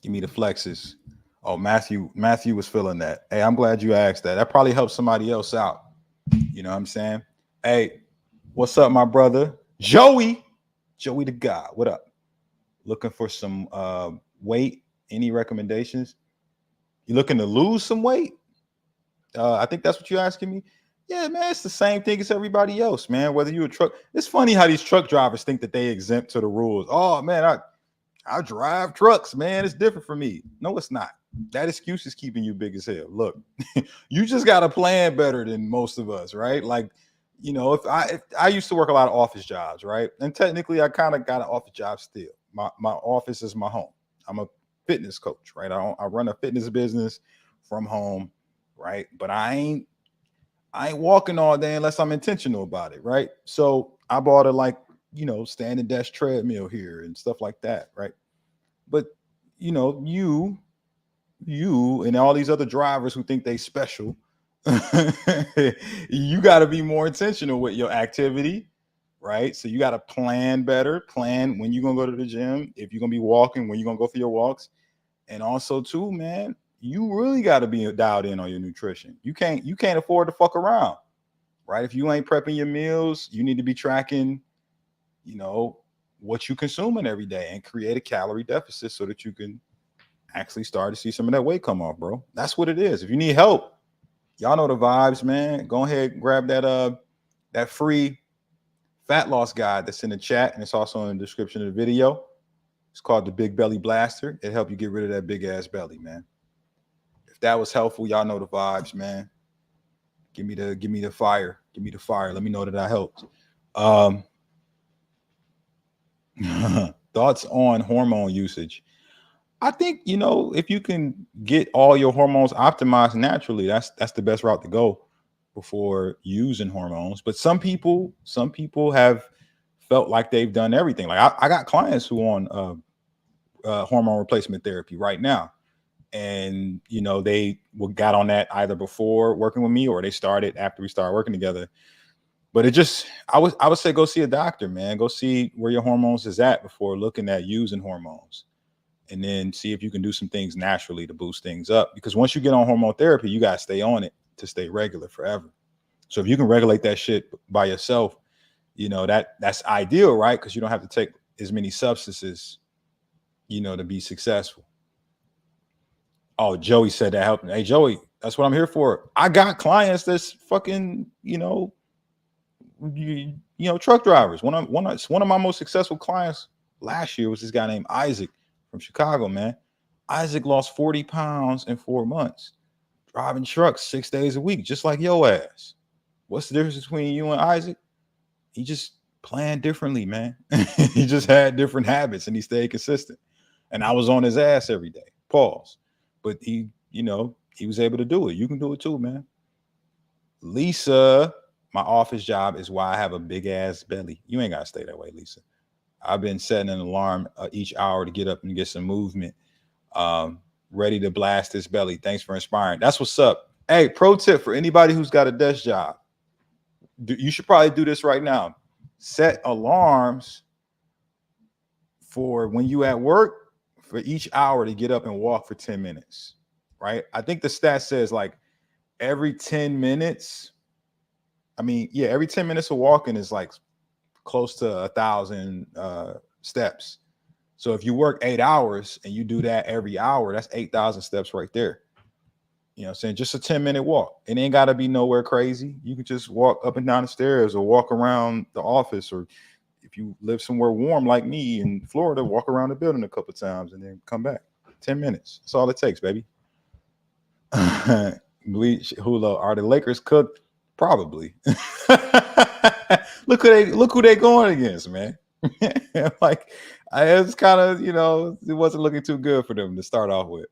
Give me the flexes. Oh, Matthew was feeling that. Hey, I'm glad you asked that. That probably helps somebody else out. You know what I'm saying? Hey, what's up, my brother? Joey the God. What up? Looking for some weight? Any recommendations? You looking to lose some weight? I think that's what you're asking me. Yeah, man, it's the same thing as everybody else, man. Whether you're a truck, it's funny how these truck drivers think that they exempt to the rules. Oh man, I drive trucks, man. It's different for me. No, it's not. That excuse is keeping you big as hell. Look, you just got to plan better than most of us, right? Like, if I used to work a lot of office jobs, right? And technically, I kind of got an office job still. My office is my home. I'm a fitness coach, right? I run a fitness business from home, right? But I ain't walking all day unless I'm intentional about it, right? So I bought standing desk treadmill here and stuff like that, right? But you and all these other drivers who think they special, you got to be more intentional with your activity, right? So you got to plan better, plan when you're gonna go to the gym, if you're gonna be walking, when you're gonna go for your walks, and also too, man, you really got to be dialed in on your nutrition. You can't afford to fuck around, right? If you ain't prepping your meals, you need to be tracking, you know, what you consuming every day and create a calorie deficit so that you can actually start to see some of that weight come off, bro. That's what it is. If you need help, y'all know the vibes, man. Go ahead and grab that free fat loss guide that's in the chat, and it's also in the description of the video. It's called the Big Belly Blaster. It help you get rid of that big ass belly, man. If that was helpful, y'all know the vibes, man. Give me the fire. Give me the fire. Let me know that I helped. Thoughts on hormone usage? I think, if you can get all your hormones optimized naturally, that's the best route to go before using hormones. But some people have felt like they've done everything. Like I got clients who on hormone replacement therapy right now, and they got on that either before working with me or they started after we started working together. But I would say go see a doctor, man. Go see where your hormones is at before looking at using hormones. And then see if you can do some things naturally to boost things up. Because once you get on hormone therapy, you got to stay on it to stay regular forever. So if you can regulate that shit by yourself, that's ideal, right? Because you don't have to take as many substances, to be successful. Oh, Joey said that helped me. Hey, Joey, that's what I'm here for. I got clients that's fucking, truck drivers. One of my most successful clients last year was this guy named Isaac from Chicago, man. Isaac lost 40 pounds in 4 months, driving trucks 6 days a week, just like your ass. What's the difference between you and Isaac? He just planned differently, man. He just had different habits and he stayed consistent. And I was on his ass every day. Pause. But he was able to do it. You can do it too, man. Lisa, my office job is why I have a big ass belly. You ain't got to stay that way, Lisa. I've been setting an alarm each hour to get up and get some movement. Ready to blast this belly. Thanks for inspiring. That's what's up. Hey, pro tip for anybody who's got a desk job. You should probably do this right now. Set alarms for when you at work for each hour to get up and walk for 10 minutes, right? I think the stat says like every 10 minutes. Every 10 minutes of walking is like close to 1,000 steps. So if you work 8 hours and you do that every hour, that's 8,000 steps right there. You know what I'm saying? Just a 10-minute walk. It ain't got to be nowhere crazy. You can just walk up and down the stairs or walk around the office, or if you live somewhere warm like me in Florida, walk around the building a couple of times and then come back. 10 minutes. That's all it takes, baby. Bleach Hula. Are the Lakers cooked? Probably. Look who they going against, man. Like it's kind of, it wasn't looking too good for them to start off with.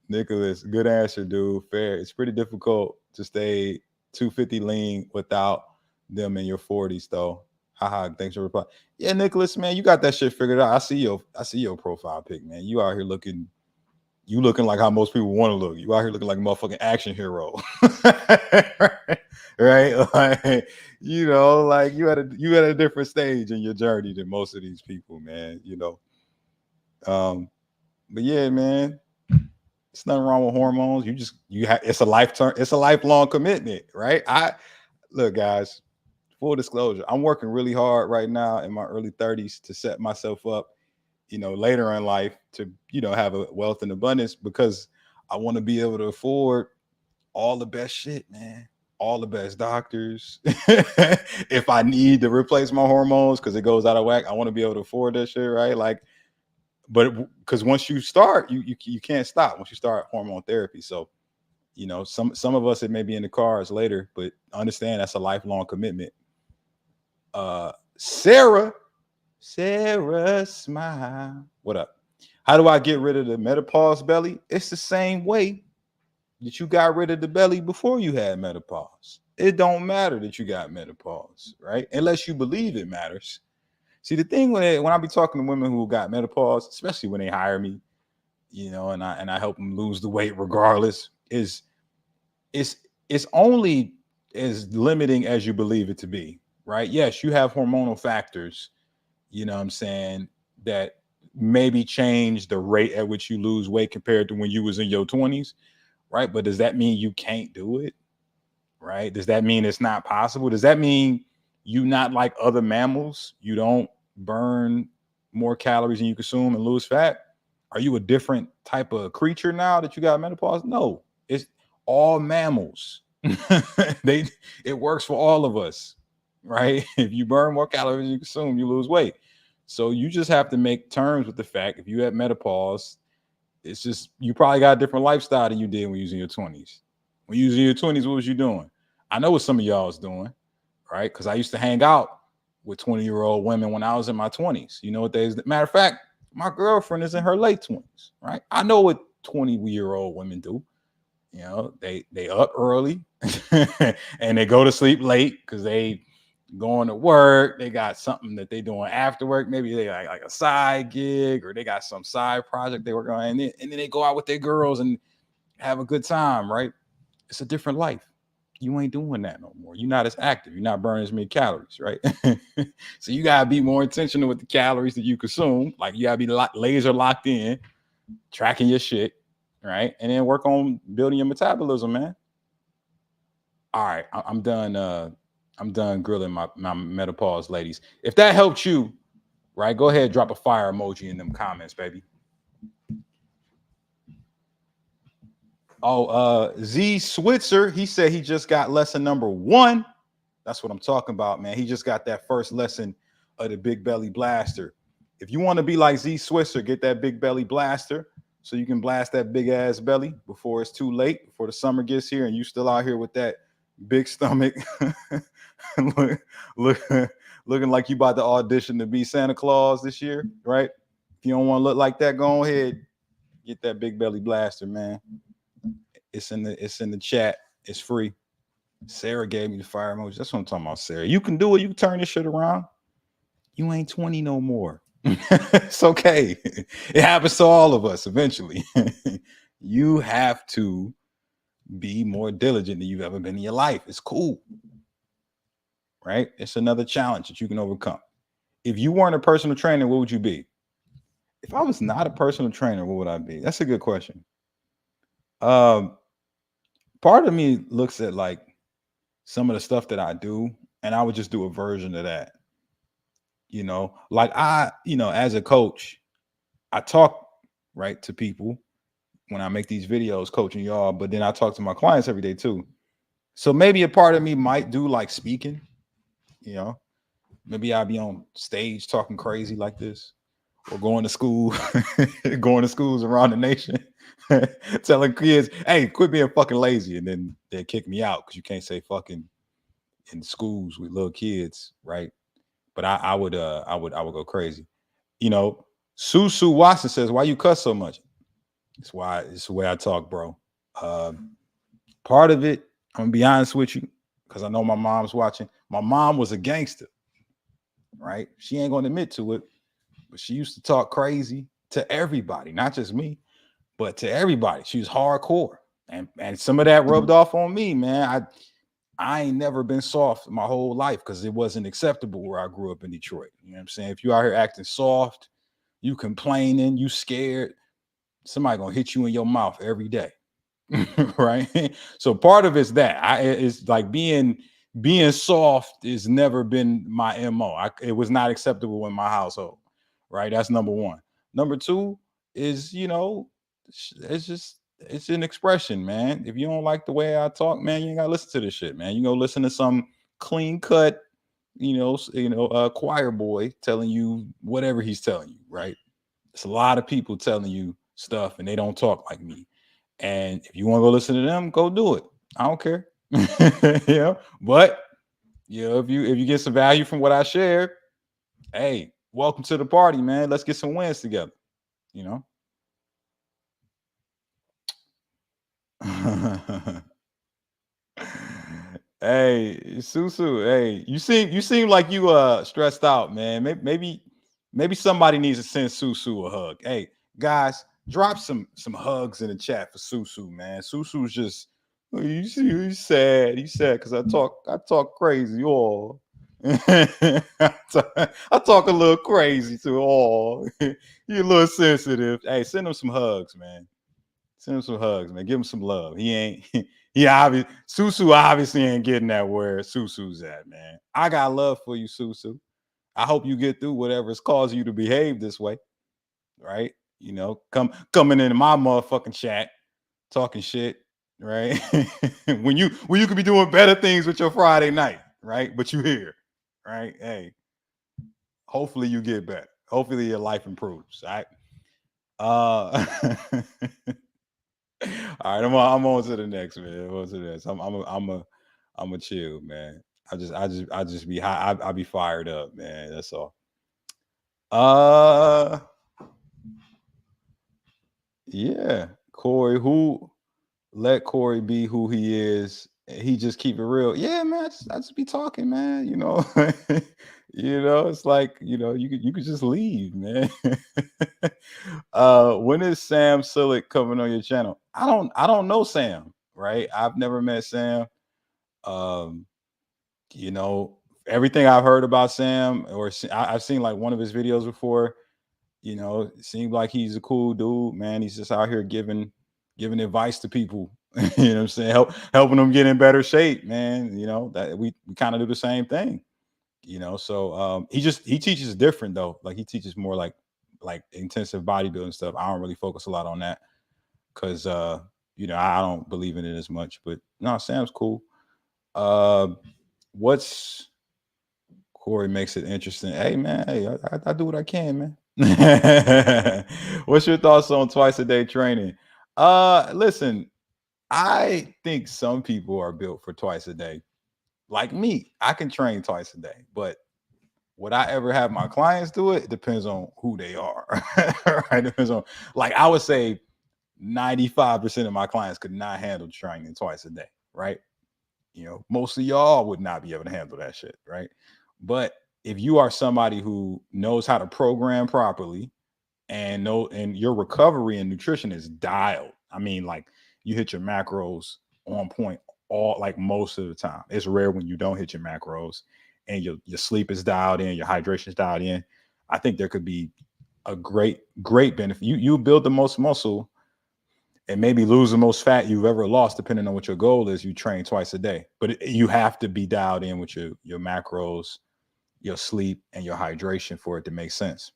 Nicholas, good answer, dude. Fair. It's pretty difficult to stay 250 lean without them in your 40s, though. Haha, thanks for replying. Yeah, Nicholas, man, you got that shit figured out. I see your profile pic, man. You out here looking like how most people want to look. You out here looking like a motherfucking action hero. Right? Like, like you at a different stage in your journey than most of these people, man. But yeah, man. It's nothing wrong with hormones. It's a lifelong commitment, right? Look, guys, full disclosure, I'm working really hard right now in my early 30s to set myself up, later in life to, have a wealth and abundance, because I want to be able to afford all the best shit, man. All the best doctors. If I need to replace my hormones because it goes out of whack, I want to be able to afford that shit, right? Like, but because once you start, you can't stop once you start hormone therapy. So, some of us, it may be in the cars later, but understand that's a lifelong commitment. Sarah smile. What up? How do I get rid of the menopause belly? It's the same way that you got rid of the belly before you had menopause. It don't matter that you got menopause, right? Unless you believe it matters. See, the thing when I be talking to women who got menopause, especially when they hire me, and I help them lose the weight regardless, is it's only as limiting as you believe it to be, right? Yes, you have hormonal factors, you know what I'm saying, that maybe change the rate at which you lose weight compared to when you was in your 20s, right? But does that mean you can't do it? Right? Does that mean it's not possible? Does that mean you not like other mammals? You don't burn more calories than you consume and lose fat? Are you a different type of creature now that you got menopause? No, it's all mammals. they it works for all of us, right? If you burn more calories than you consume, you lose weight. So you just have to make terms with the fact if you have menopause, it's just you probably got a different lifestyle than you did when you was in your 20s. When you was in your 20s, what was you doing? I know what some of y'all was doing, right? Because I used to hang out with 20-year-old women when I was in my 20s. You know what they matter of fact, my girlfriend is in her late 20s, right? I know what 20-year-old women do. You know, they up early and they go to sleep late because they going to work. They got something that they doing after work. Maybe they like a side gig or they got some side project they work on. And then they go out with their girls and have a good time, right? It's a different life. You ain't doing that no more. You're not as active. You're not burning as many calories, right? So you gotta be more intentional with the calories that you consume. Like you gotta be laser locked in, tracking your shit, right? And then work on building your metabolism, man. All right, I'm done. I'm done grilling my menopause ladies. If that helped you, right, go ahead, drop a fire emoji in them comments, baby. Oh, Z Switzer, he said he just got lesson number 1. That's what I'm talking about, man. He just got that first lesson of the Big Belly Blaster. If you want to be like Z Switzer, get that Big Belly Blaster so you can blast that big ass belly before it's too late, before the summer gets here and you still out here with that big stomach looking like you about to audition to be Santa Claus this year, right? If you don't want to look like that, go ahead, get that Big Belly Blaster, man. It's in the chat. It's free. Sarah gave me the fire emoji. That's what I'm talking about, Sarah. You can do it. You can turn this shit around. You ain't 20 no more. It's okay. It happens to all of us eventually. You have to be more diligent than you've ever been in your life. It's cool. Right? It's another challenge that you can overcome. If you weren't a personal trainer, what would you be? If I was not a personal trainer, what would I be? That's a good question. Part of me looks at like some of the stuff that I do, and I would just do a version of that. You know, like as a coach, I talk right to people when I make these videos coaching y'all, but then I talk to my clients every day too. So maybe a part of me might do like speaking, you know, maybe I'll be on stage talking crazy like this or going to school, going to schools around the nation, telling kids, hey, quit being fucking lazy. And then they kick me out because you can't say fucking in schools with little kids, right? But I would go crazy. You know, Susu Watson says, why you cuss so much? It's the way I talk, bro. Part of it, I'm gonna be honest with you, because I know my mom's watching. My mom was a gangster, right? She ain't gonna admit to it, but she used to talk crazy to everybody, not just me, but to everybody. She was hardcore. And some of that rubbed off on me, man. I ain't never been soft my whole life because it wasn't acceptable where I grew up in Detroit. You know what I'm saying? If you out here acting soft, you complaining, you scared, somebody gonna hit you in your mouth every day. Right? So part of it's that it's like being soft has never been my MO. It was not acceptable in my household. Right? That's number one. Number two is, it's an expression, man. If you don't like the way I talk, man, you ain't gotta listen to this shit, man. You go listen to some clean cut, choir boy telling you whatever he's telling you, right? It's a lot of people telling you stuff and they don't talk like me. And if you want to go listen to them, go do it. I don't care. But if you get some value from what I shared, hey, welcome to the party, man. Let's get some wins together. Hey, Susu, hey, you seem like you stressed out, man. Maybe somebody needs to send Susu a hug. Hey, guys, drop some hugs in the chat for Susu, man. Susu's just he's sad. He's sad because I talk crazy. Oh, I talk a little crazy too. Oh, you're a little sensitive. Hey, send him some hugs, man. Send him some hugs, man. Give him some love. He ain't. He obviously Susu obviously ain't getting that where Susu's at, man. I got love for you, Susu. I hope you get through whatever's causing you to behave this way, right? You know, coming into my motherfucking chat, talking shit, right? when you could be doing better things with your Friday night, right? But you here, right? Hey, hopefully you get better. Hopefully your life improves. All right. All right, I'm on to the next, man. I'm on to the next. I'm a chill, man. I just be high. I be fired up, man. That's all. Uh, yeah, Corey. Who let Corey be who he is? He just keep it real. Yeah, man. I just be talking, man. You know, it's like you could just leave, man. When is Sam Sulek coming on your channel? I don't know Sam, right? I've never met Sam. Um, you know, everything I've heard about Sam, I've seen like one of his videos before. It seems like he's a cool dude, man. He's just out here giving advice to people. You know what I'm saying? Helping them get in better shape, man. That we kind of do the same thing. So he teaches different though. Like he teaches more like intensive bodybuilding stuff. I don't really focus a lot on that because I don't believe in it as much. But no, Sam's cool. Uh, what's Corey makes it interesting. Hey man, hey, I do what I can, man. What's your thoughts on twice a day training? Listen, I think some people are built for twice a day. Like me, I can train twice a day, but would I ever have my clients do it? It depends on who they are. Right? Depends on, like, I would say 95% of my clients could not handle training twice a day, right? Most of y'all would not be able to handle that shit, right? But if you are somebody who knows how to program properly and your recovery and nutrition is dialed, I mean, like you hit your macros on point all like most of the time. It's rare when you don't hit your macros and your sleep is dialed in, your hydration is dialed in. I think there could be a great benefit. You build the most muscle and maybe lose the most fat you've ever lost, depending on what your goal is. You train twice a day, but you have to be dialed in with your macros, your sleep, and your hydration for it to make sense.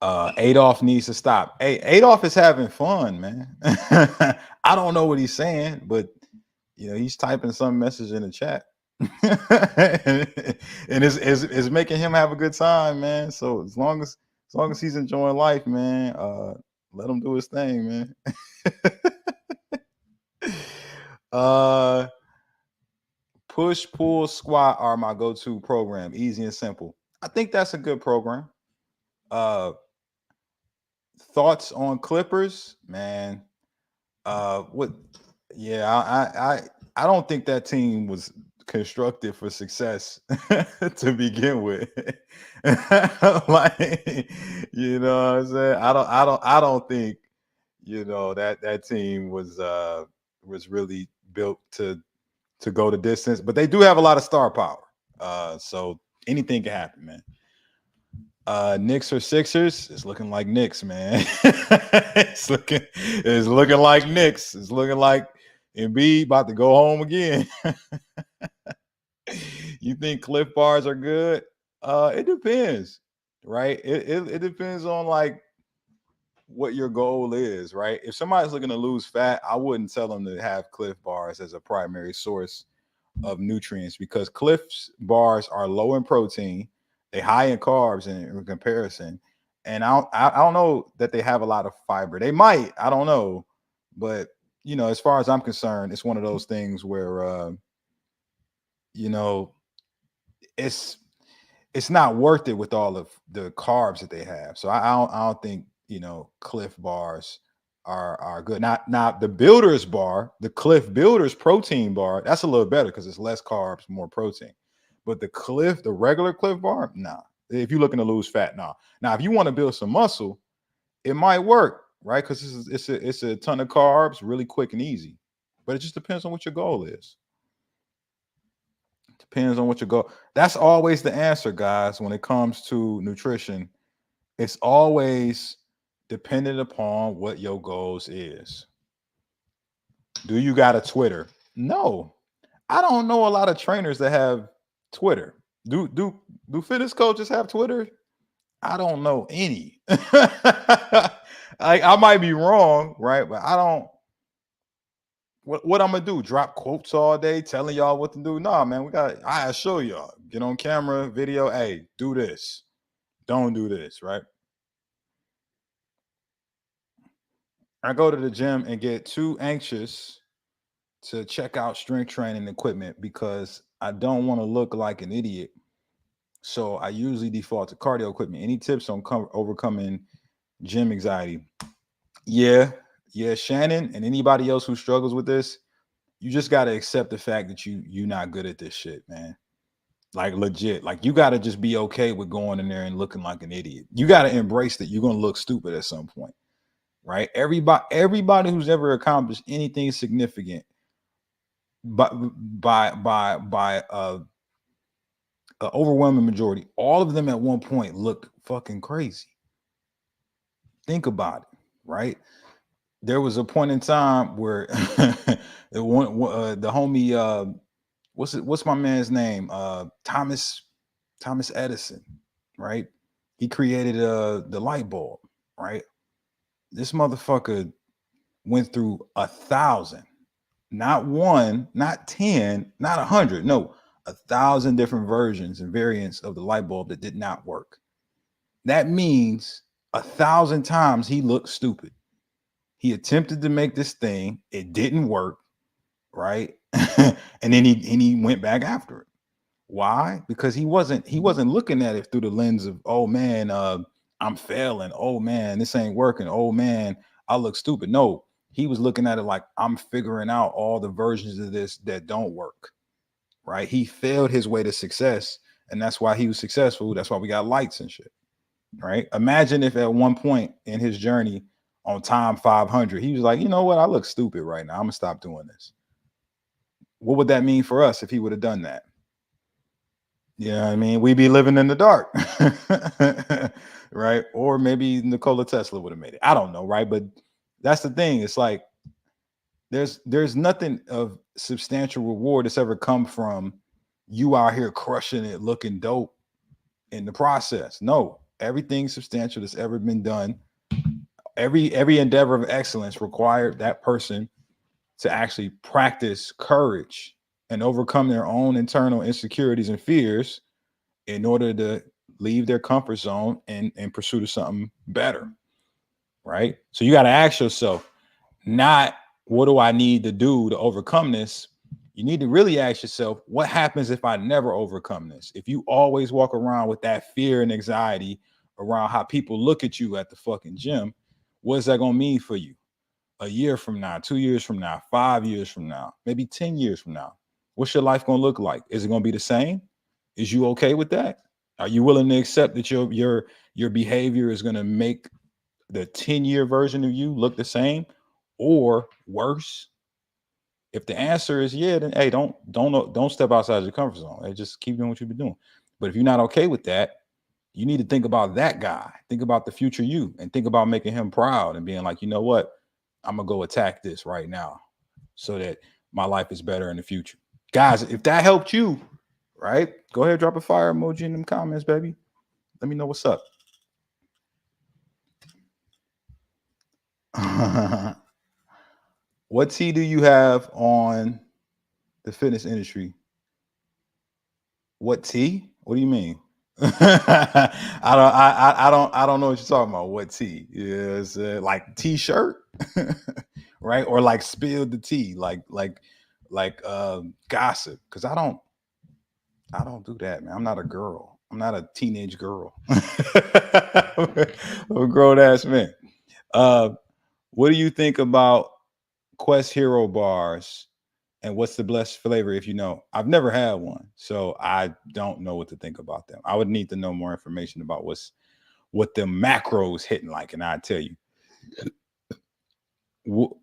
Adolf needs to stop. Hey, Adolf is having fun, man. I don't know what he's saying, but he's typing some message in the chat. and it's making him have a good time, man. So as long as he's enjoying life, man, let him do his thing, man. Push, pull, squat are my go-to program. Easy and simple. I think that's a good program. Thoughts on Clippers, man. What? Yeah, I don't think that team was constructed for success to begin with. Like, what I'm saying? I don't think that team was really built to go the distance, but they do have a lot of star power. So anything can happen, man. Knicks or Sixers? It's looking like Knicks, man. it's looking like Knicks. It's looking like Embiid about to go home again. You think Cliff Bars are good? It depends, right? It depends on like what your goal is, right? If somebody's looking to lose fat, I wouldn't tell them to have Cliff Bars as a primary source of nutrients because Cliff's bars are low in protein, they high in carbs in comparison, and I don't know that they have a lot of fiber. They might, I don't know, but as far as I'm concerned, it's one of those things where you know it's it's not worth it with all of the carbs that they have. So I don't think Cliff bars are good. Now the Builders bar, the Cliff Builders protein bar, that's a little better because it's less carbs, more protein. But the regular Cliff bar, nah. If you're looking to lose fat, nah. Now if you want to build some muscle, it might work, right? Because it's a ton of carbs, really quick and easy. But it just depends on what your goal is. Depends on what you go. That's always the answer, guys. When it comes to nutrition, it's always dependent upon what your goals is. Do you got a Twitter? No. I don't know a lot of trainers that have Twitter. Do fitness coaches have Twitter? I don't know any. I might be wrong, right? But I don't. What I'm gonna do? Drop quotes all day, telling y'all what to do? Nah, man. I show y'all. Get on camera, video. Hey, do this. Don't do this, right? I go to the gym and get too anxious to check out strength training equipment because I don't want to look like an idiot. So I usually default to cardio equipment. Any tips on overcoming gym anxiety? Yeah, Shannon, and anybody else who struggles with this, you just got to accept the fact that you're not good at this shit, man. Like legit, like you got to just be okay with going in there and looking like an idiot. You got to embrace that you're gonna look stupid at some point, right? Everybody who's ever accomplished anything significant, but by overwhelming majority, all of them at one point looked fucking crazy. Think about it, right? There was a point in time where the homie, what's my man's name? Thomas Edison, right? He created the light bulb, right? This motherfucker went through 1,000, not one, not 10, not 100, no, 1,000 different versions and variants of the light bulb that did not work. That means 1,000 times he looked stupid. He attempted to make this thing, it didn't work, right? And then he went back after it. Why? Because he wasn't looking at it through the lens of, oh man, I'm failing. Oh man, this ain't working. Oh man, I look stupid. No, he was looking at it like, I'm figuring out all the versions of this that don't work. Right? He failed his way to success, and that's why he was successful. That's why we got lights and shit. Right? Imagine if at one point in his journey on time 500, he was like, you know what? I look stupid right now. I'm gonna stop doing this. What would that mean for us if he would have done that? You know what I mean? We'd be living in the dark, right? Or maybe Nikola Tesla would have made it. I don't know, right? But that's the thing. It's like there's nothing of substantial reward that's ever come from you out here crushing it, looking dope in the process. No, everything substantial that's ever been done, every endeavor of excellence required that person to actually practice courage and overcome their own internal insecurities and fears in order to leave their comfort zone and pursue to something better, right? So you got to ask yourself, not what do I need to do to overcome this? You need to really ask yourself, what happens if I never overcome this? If you always walk around with that fear and anxiety around how people look at you at the fucking gym, what is that going to mean for you? A year from now, 2 years from now, 5 years from now, maybe 10 years from now, what's your life going to look like? Is it going to be the same? Is you okay with that? Are you willing to accept that your behavior is going to make the 10-year version of you look the same or worse? If the answer is yeah, then hey, don't step outside your comfort zone. Hey, just keep doing what you've been doing. But if you're not okay with that, you need to think about that guy. Think about the future you, and think about making him proud and being like, you know what? I'm gonna go attack this right now so that my life is better in the future. Guys, if that helped you, right? Go ahead, drop a fire emoji in them comments, baby. Let me know what's up. What tea do you have on the fitness industry? What tea? What do you mean? I don't know what you're talking about. What tea? Yes, like t-shirt, right? Or like spill the tea, like gossip. Because I don't do that, man. I'm not a girl. I'm not a teenage girl. I'm a grown ass man. What do you think about Quest Hero bars? And what's the best flavor if you know? I've never had one, so I don't know what to think about them. I would need to know more information about what the macros hitting like, and I'd tell you.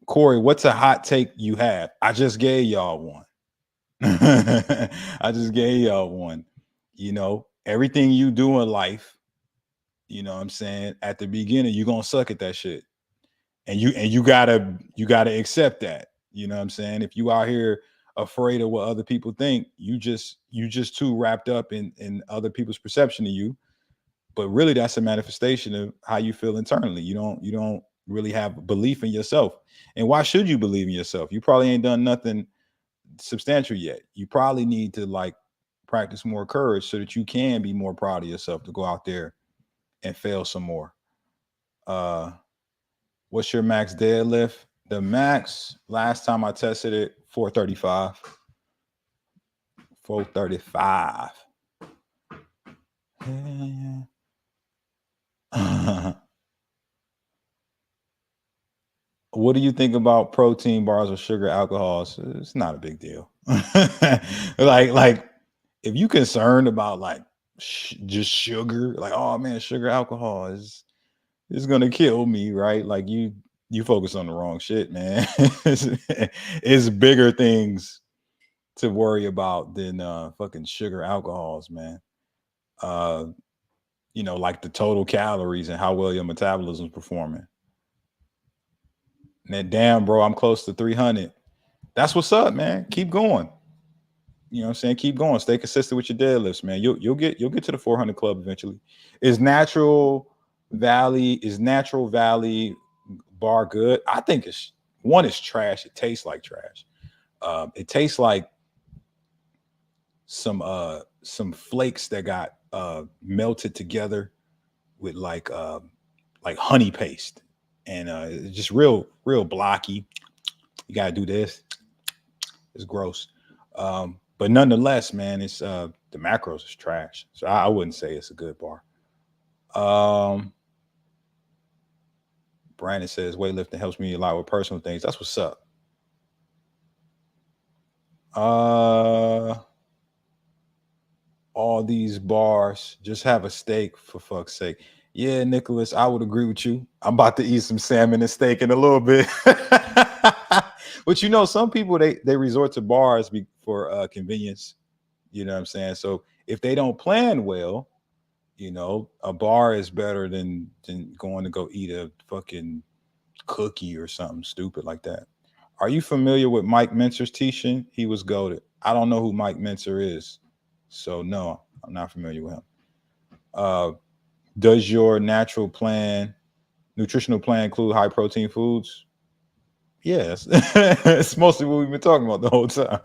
Corey, what's a hot take you have? I just gave y'all one. I just gave y'all one. Everything you do in life, what I'm saying, at the beginning, you're gonna suck at that shit. And you gotta accept that. You know what I'm saying? If you out here afraid of what other people think, you just too wrapped up in other people's perception of you. But really that's a manifestation of how you feel internally. You don't really have belief in yourself. And why should you believe in yourself? You probably ain't done nothing substantial yet. You probably need to like practice more courage so that you can be more proud of yourself to go out there and fail some more. Uh what's your max deadlift? The max last time I tested it, 435. 435. What do you think about protein bars with sugar alcohols? It's not a big deal. like if you concerned about like just sugar, like oh man, sugar alcohol is gonna kill me, right? Like you focus on the wrong shit, man. it's bigger things to worry about than fucking sugar alcohols, man. Uh, like the total calories and how well your metabolism is performing. And then, damn, bro, I'm close to 300. That's what's up, man. Keep going. You know what I'm saying? Keep going. Stay consistent with your deadlifts, man. You'll get to the 400 club eventually. Is Natural Valley bar good? I think it's trash. It tastes like trash. It tastes like some flakes that got melted together with like honey paste, and it's just real blocky. You gotta do this. It's gross. But nonetheless, man, it's the macros is trash. So I wouldn't say it's a good bar. Brandon says weightlifting helps me a lot with personal things. That's what's up. All these bars, just have a steak for fuck's sake. Yeah, Nicholas, I would agree with you. I'm about to eat some salmon and steak in a little bit. But some people they resort to bars for convenience. You know what I'm saying? So if they don't plan well, a bar is better than going to go eat a fucking cookie or something stupid like that. Are you familiar with Mike Mentzer's teaching? He was goated. I don't know who Mike Mentzer is, so no, I'm not familiar with him. Does your nutritional plan include high protein foods? Yes, it's mostly what we've been talking about the whole time.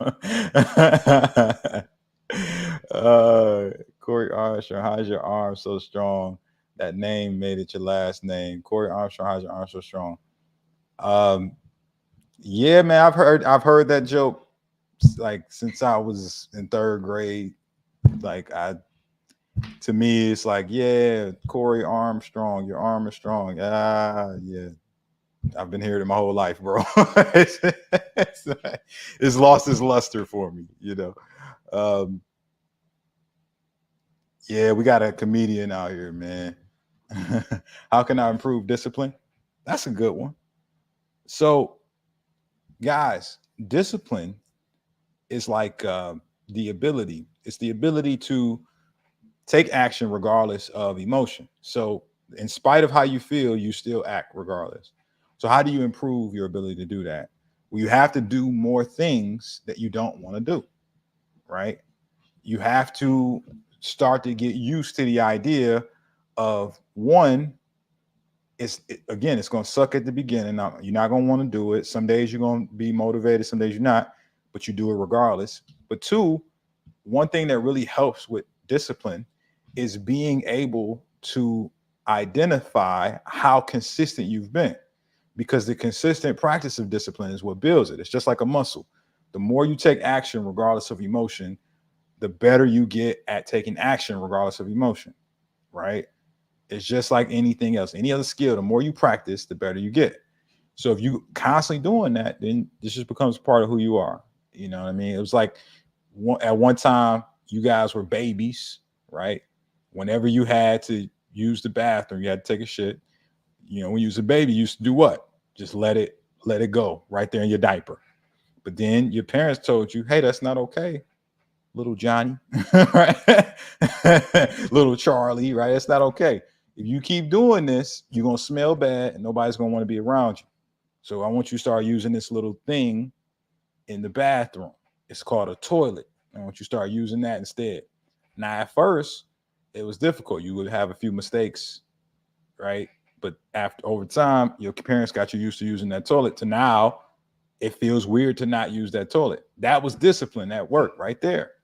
Corey Armstrong, how's your arm so strong? That name made it your last name. Corey Armstrong, how's your arm so strong? Yeah, man, I've heard that joke like since I was in third grade. Like to me, it's like, yeah, Corey Armstrong, your arm is strong. Yeah. I've been hearing it my whole life, bro. it's lost its luster for me, Yeah, we got a comedian out here, man. How can I improve discipline? That's a good one. So, guys, discipline is like it's the ability to take action regardless of emotion. So, in spite of how you feel, you still act regardless. So, how do you improve your ability to do that? Well, you have to do more things that you don't want to do, right? You have to start to get used to the idea of one, it's going to suck at the beginning. Now, you're not going to want to do it. Some days you're going to be motivated, some days you're not, but you do it regardless. But two, one thing that really helps with discipline is being able to identify how consistent you've been, because the consistent practice of discipline is what builds it. It's just like a muscle. The more you take action regardless of emotion, the better you get at taking action regardless of emotion, right? It's just like anything else, any other skill. The more you practice, the better you get. So if you constantly doing that, then this just becomes part of who you are. You know what I mean? It was like at one time you guys were babies, right? Whenever you had to use the bathroom, you had to take a shit. When you was a baby, you used to do what? Just let it go right there in your diaper. But then your parents told you, hey, that's not okay, little Johnny, right? Little Charlie, right? It's not okay. If you keep doing this, you're gonna smell bad and nobody's gonna want to be around you. So I want you to start using this little thing in the bathroom. It's called a toilet. I want you to start using that instead. Now, at first, it was difficult. You would have a few mistakes, right? But after over time, your parents got you used to using that toilet to now it feels weird to not use that toilet. That was discipline at work right there.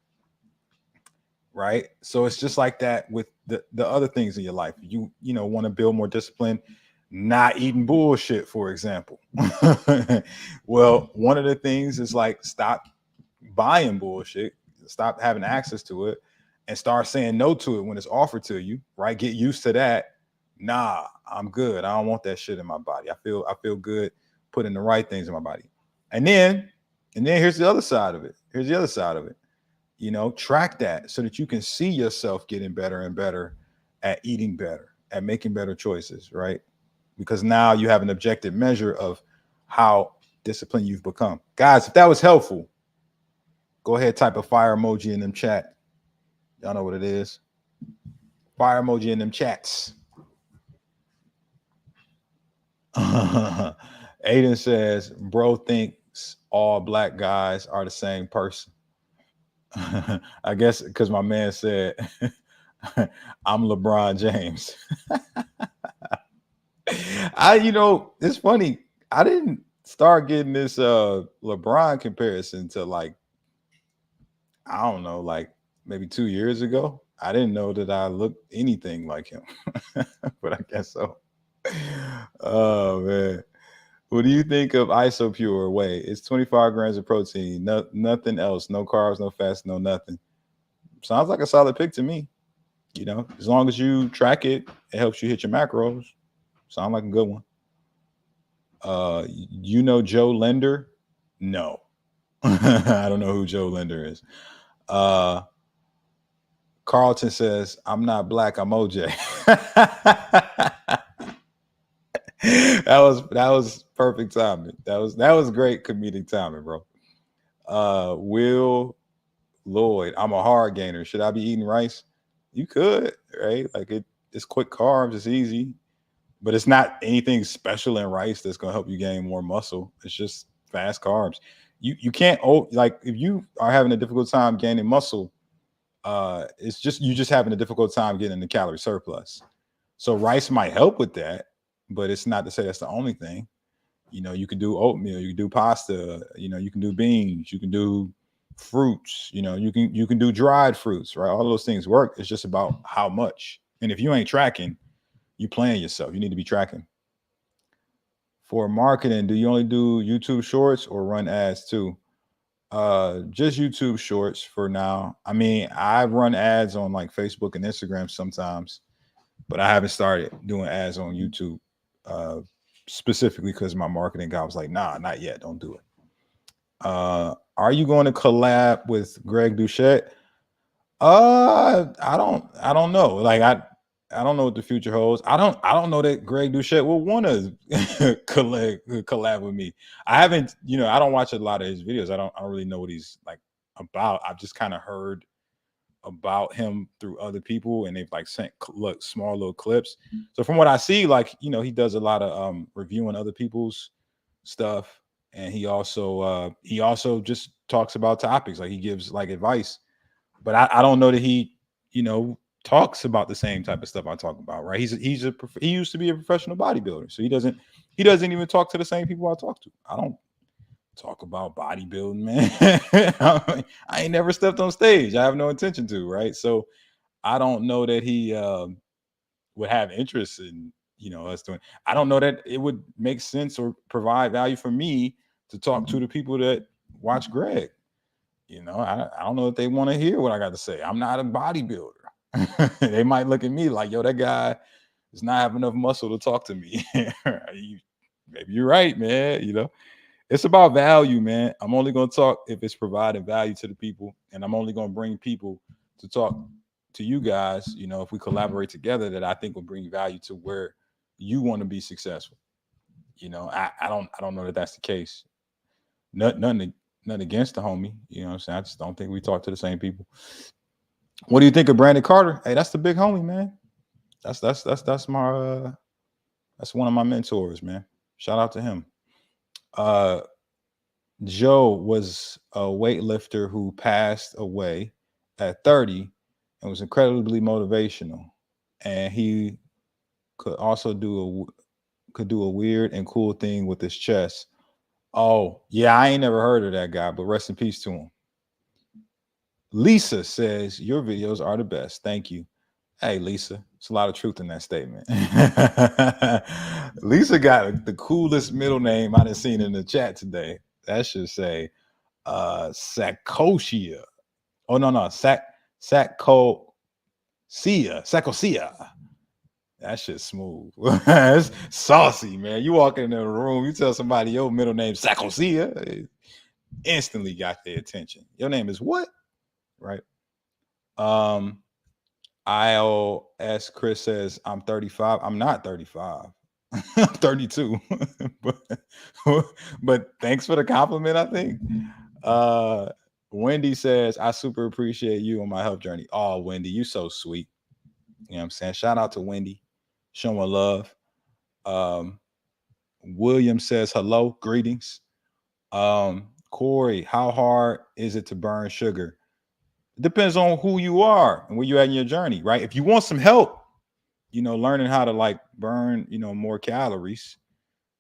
Right. So it's just like that with the other things in your life. You know, want to build more discipline, not eating bullshit, for example. Well, one of the things is like stop buying bullshit, stop having access to it, and start saying no to it when it's offered to you, right? Get used to that. Nah, I'm good. I don't want that shit in my body. I feel good putting the right things in my body. And then here's the other side of it. Here's the other side of it. You know, track that so that you can see yourself getting better and better at eating better, at making better choices, right? Because now you have an objective measure of how disciplined you've become. Guys, if that was helpful, go ahead, type a fire emoji in them chat. Y'all know what it is. Fire emoji in them chats. Aiden says, bro thinks all black guys are the same person. I guess because my man said I'm LeBron James. It's funny. I didn't start getting this LeBron comparison to like, I don't know, like maybe 2 years ago. I didn't know that I looked anything like him. But I guess so. Oh man. What do you think of Isopure whey? It's 25 grams of protein, nothing else, no carbs, no fats, no nothing. Sounds like a solid pick to me. You know, as long as you track it, it helps you hit your macros. Sound like a good one. You know Joe Lender? No. I don't know who Joe Lender is. Carlton says, I'm not black, I'm OJ. that was perfect timing. That was great comedic timing, bro. Will Lloyd, I'm a hard gainer. Should I be eating rice? You could, right? Like it's quick carbs, it's easy, but it's not anything special in rice that's gonna help you gain more muscle. It's just fast carbs. You can't like if you are having a difficult time gaining muscle, it's just you just having a difficult time getting the calorie surplus. So rice might help with that, but it's not to say that's the only thing. You know, you can do oatmeal, you can do pasta, you know, you can do beans, you can do fruits, you know, you can do dried fruits, right? All those things work. It's just about how much. And if you ain't tracking, you playing yourself. You need to be tracking. For marketing, do you only do YouTube shorts or run ads too? Just YouTube shorts for now. I mean, I run ads on like Facebook and Instagram sometimes, but I haven't started doing ads on YouTube specifically because my marketing guy was like, nah, not yet, don't do it. Are you going to collab with Greg Doucette? I don't know. Like I don't know what the future holds. I don't know that Greg Doucette will want to collab with me. I haven't, I don't watch a lot of his videos. I don't really know what he's like about. I've just kind of heard about him through other people, and they've like sent small little clips. So from what I see, like he does a lot of reviewing other people's stuff, and he also just talks about topics, like he gives like advice. But I don't know that he talks about the same type of stuff I talk about, right? He used to be a professional bodybuilder, so he doesn't even talk to the same people I talk to. I don't talk about bodybuilding, man. I ain't never stepped on stage. I have no intention to, right? So I don't know that he would have interest in us doing. I don't know that it would make sense or provide value for me to talk to the people that watch Greg. I don't know if they want to hear what I got to say. I'm not a bodybuilder. They might look at me like, yo, that guy does not have enough muscle to talk to me. Maybe you're right, man. It's about value, man. I'm only going to talk if it's providing value to the people, and I'm only going to bring people to talk to you guys. If we collaborate together, that I think will bring value to where you want to be successful. I don't know that that's the case. Nothing Nothing against the homie. You know what I'm saying? I just don't think we talk to the same people. What do you think of Brandon Carter? Hey, that's the big homie, man. That's my that's one of my mentors, man. Shout out to him. Uh Joe was a weightlifter who passed away at 30 and was incredibly motivational. And he could also do a weird and cool thing with his chest. Oh, yeah, I ain't never heard of that guy, but rest in peace to him. Lisa says, your videos are the best. Thank you. Hey, Lisa, it's a lot of truth in that statement. Lisa got the coolest middle name I've seen in the chat today. That should say Sakosia. Oh, no, Sakosia. Sakosia. That shit's smooth. It's saucy, man. You walk in the room, you tell somebody your middle name Sakosia, instantly got their attention. Your name is what? Right. ILS Chris says, I'm 35. I'm not 35. I'm 32. but thanks for the compliment, I think. Wendy says, I super appreciate you on my health journey. Oh, Wendy, you so sweet. You know what I'm saying? Shout out to Wendy. Showing love. William says, hello, greetings. Corey, how hard is it to burn sugar? It depends on who you are and where you're at in your journey, right? If you want some help, you know, learning how to like burn, you know, more calories,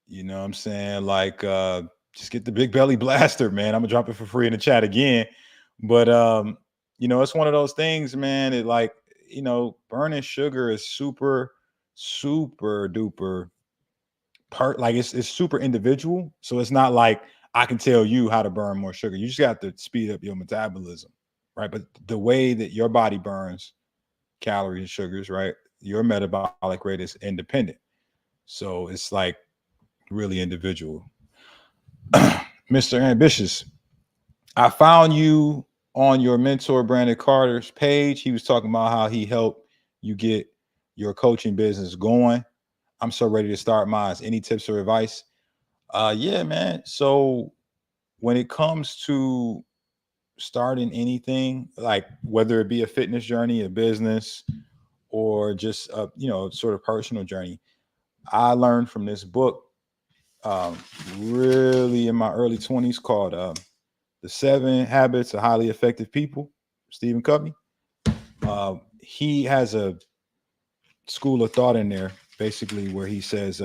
you know what I'm saying? Like, just get the Big Belly Blaster, man. I'm gonna drop it for free in the chat again. But, you know, it's one of those things, man. It like, you know, burning sugar is super duper like it's super individual. So it's not like I can tell you how to burn more sugar. You just got to speed up your metabolism, right? But the way that your body burns calories and sugars, right? Your metabolic rate is independent. So it's like really individual. Mr. Ambitious, I found you on your mentor Brandon Carter's page. He was talking about how he helped you get your coaching business going. I'm so ready to start mine. Any tips or advice? Yeah, man. So when it comes to starting anything, like whether it be a fitness journey, a business, or just a, you know, sort of personal journey, I learned from this book really in my early 20s called The 7 Habits of Highly Effective People, Stephen Covey. He has a school of thought in there basically where he says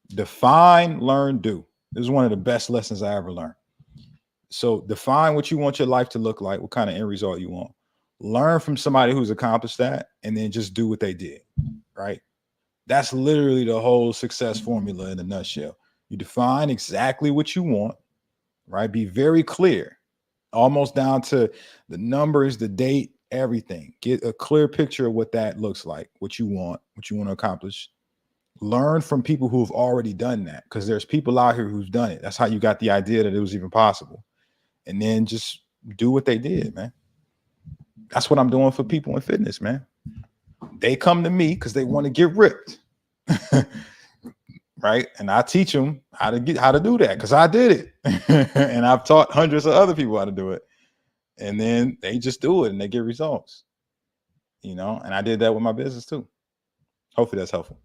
define, learn, do. This is one of the best lessons I ever learned. So define what you want your life to look like, what kind of end result you want. Learn from somebody who's accomplished that, and then just do what they did, right? That's literally the whole success formula in a nutshell. You define exactly what you want, right? Be very clear, almost down to the numbers, the date, everything. Get a clear picture of what that looks like, what you want to accomplish. Learn from people who've already done that, because there's people out here who've done it. That's how you got the idea that it was even possible. And then just do what they did, man. That's what I'm doing for people in fitness, man. They come to me because they want to get ripped. Right. And I teach them how to do that because I did it. And I've taught hundreds of other people how to do it. And then they just do it and they get results. You know, and I did that with my business too. Hopefully that's helpful.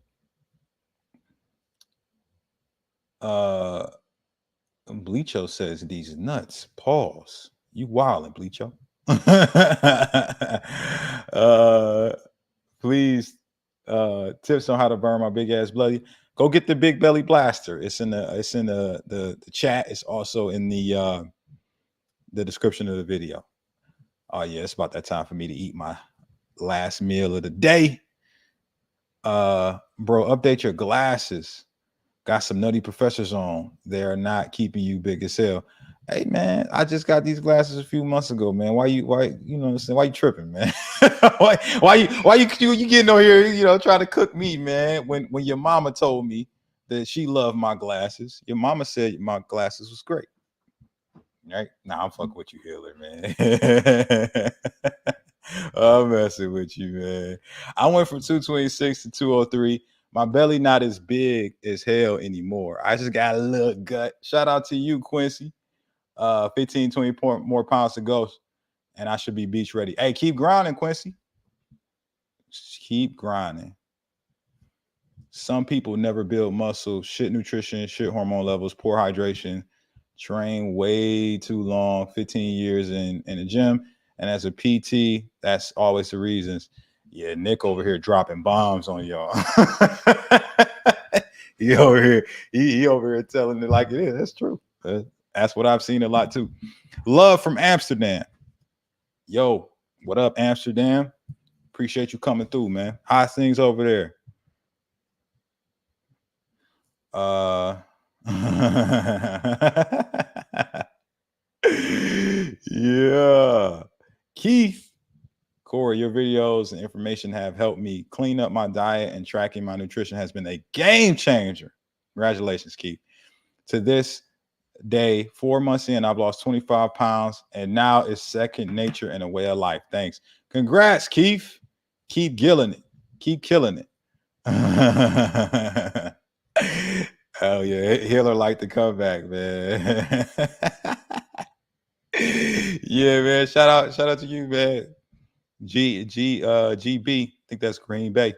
Bleacho says these nuts. Pause. You wildin', Bleacho. Please, tips on how to burn my big ass bloody. Go get the Big Belly Blaster. It's in the chat. It's also in the description of the video. Oh yeah, it's about that time for me to eat my last meal of the day. Bro, update your glasses. Got some nutty professors on. They are not keeping you big as hell. Hey man, I just got these glasses a few months ago, man. Why you know what I'm saying? Why you tripping, man? why you getting on here, you know, trying to cook me, man? When your mama told me that she loved my glasses, your mama said my glasses was great. Right? Nah, I'm fucking with you, Hiller, man. I'm messing with you, man. I went from 226 to 203. My belly not as big as hell anymore. I just got a little gut. Shout out to you, Quincy. 15, 20 more pounds to go, and I should be beach ready. Hey, keep grinding, Quincy. Just keep grinding. Some people never build muscle, shit nutrition, shit hormone levels, poor hydration, train way too long, 15 years in the gym. And as a PT, that's always the reasons. Yeah, Nick over here dropping bombs on y'all. he over here, he over here telling it like it is. That's true. That's what I've seen a lot too. Love from Amsterdam. Yo, what up, Amsterdam? Appreciate you coming through, man. How's things over there? Yeah. Keith, Corey, your videos and information have helped me clean up my diet, and tracking my nutrition has been a game changer. Congratulations, Keith. To this day, 4 months in, I've lost 25 pounds, and now it's second nature and a way of life. Thanks. Congrats, Keith. Keep killing it. Keep killing it. Hell yeah. Healer like the comeback, man. Yeah, man. Shout out to you, man. GB. I think that's Green Bay.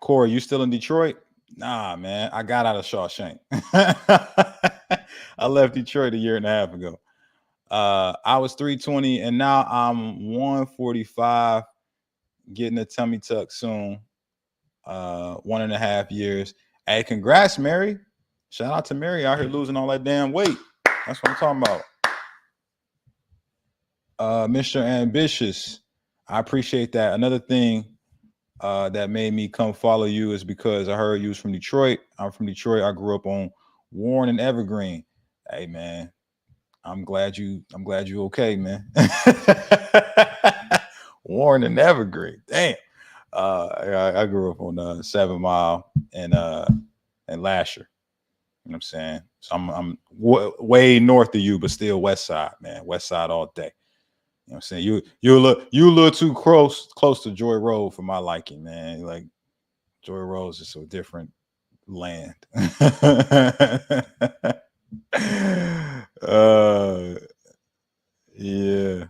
Corey, you still in Detroit? Nah, man. I got out of Shawshank. I left Detroit a year and a half ago. I was 320 and now I'm 145, getting a tummy tuck soon. 1.5 years. Hey, congrats, Mary. Shout out to Mary out here losing all that damn weight. That's what I'm talking about. Mr. Ambitious, I appreciate that. Another thing that made me come follow you is because I heard you was from Detroit. I'm from Detroit. I grew up on Warren and Evergreen. Hey, man, I'm glad you okay, man. Warren and Evergreen. Damn. I grew up on 7 Mile and Lasher. You know what I'm saying? So I'm way north of you, but still West Side, man. West Side all day. You know what I'm saying? You a little too close to Joy Road for my liking, man. Like Joy Road is just a different land. Yeah.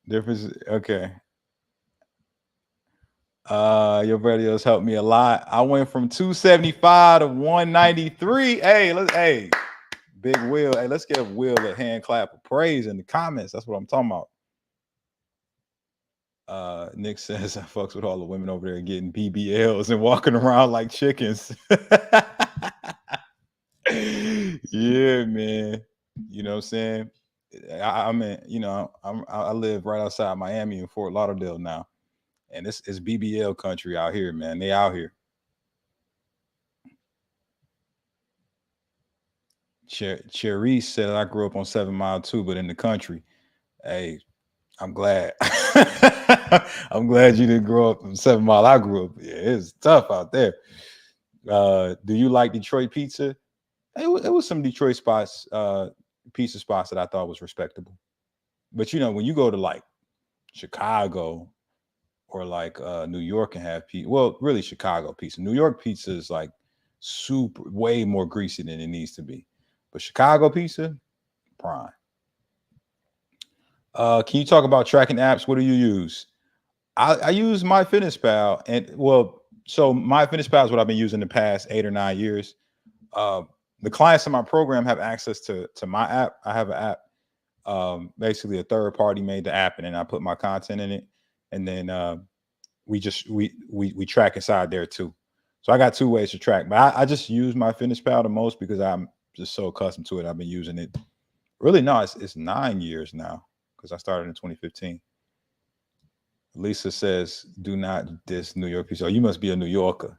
Difference. Okay. Your videos helped me a lot. I went from 275 to 193. Hey, Big Will. Hey, let's give Will a hand clap of praise in the comments. That's what I'm talking about. Nick says I fucks with all the women over there getting BBLs and walking around like chickens. Yeah, man. You know what I'm saying? I mean, you know, I live right outside Miami in Fort Lauderdale now. And it's BBL country out here, man. They out here. Cherise said I grew up on 7 Mile too, but in the country. Hey, I'm glad. I'm glad you didn't grow up on 7 Mile. I grew up. Yeah, it's tough out there. Do you like Detroit pizza? It was some Detroit spots, pizza spots that I thought was respectable. But you know, when you go to like Chicago or like New York and have pizza, well, really Chicago pizza. New York pizza is like super way more greasy than it needs to be. But Chicago pizza, prime. Can you talk about tracking apps? What do you use? I use MyFitnessPal, and well, so MyFitnessPal is what I've been using the past 8 or 9 years. The clients in my program have access to my app. I have an app, basically a third party made the app, and then I put my content in it, and then we track inside there too. So I got 2 ways to track, but I just use MyFitnessPal the most because I'm just so accustomed to it. I've been using it. Really, no, it's 9 years now because I started in 2015. Lisa says, "Do not diss New York people. Oh, you must be a New Yorker.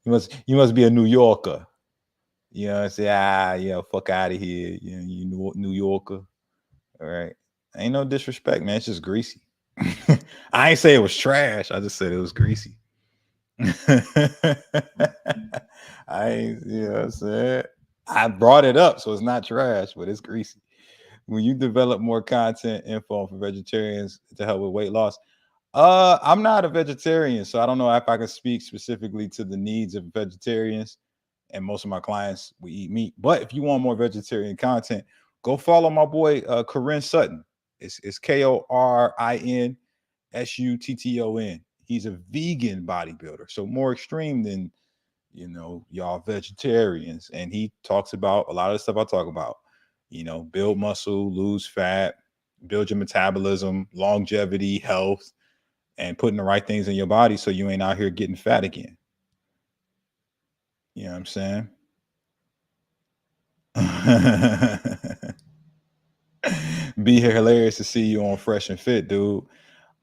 You must be a New Yorker. You know, say fuck out of here. You New Yorker. All right, ain't no disrespect, man. It's just greasy. I ain't say it was trash. I just said it was greasy. I ain't, you know what I'm saying? I brought it up, so it's not trash, but it's greasy. When you develop more content info for vegetarians to help with weight loss, I'm not a vegetarian, so I don't know if I can speak specifically to the needs of vegetarians. and most of my clients, we eat meat. But if you want more vegetarian content, go follow my boy Corinne Sutton. It's KORINSUTTON. He's a vegan bodybuilder, so more extreme than y'all vegetarians. And he talks about a lot of the stuff I talk about. Build muscle, lose fat, build your metabolism, longevity, health, and putting the right things in your body so you ain't out here getting fat again. You know what I'm saying? Be hilarious to see you on Fresh and Fit, dude.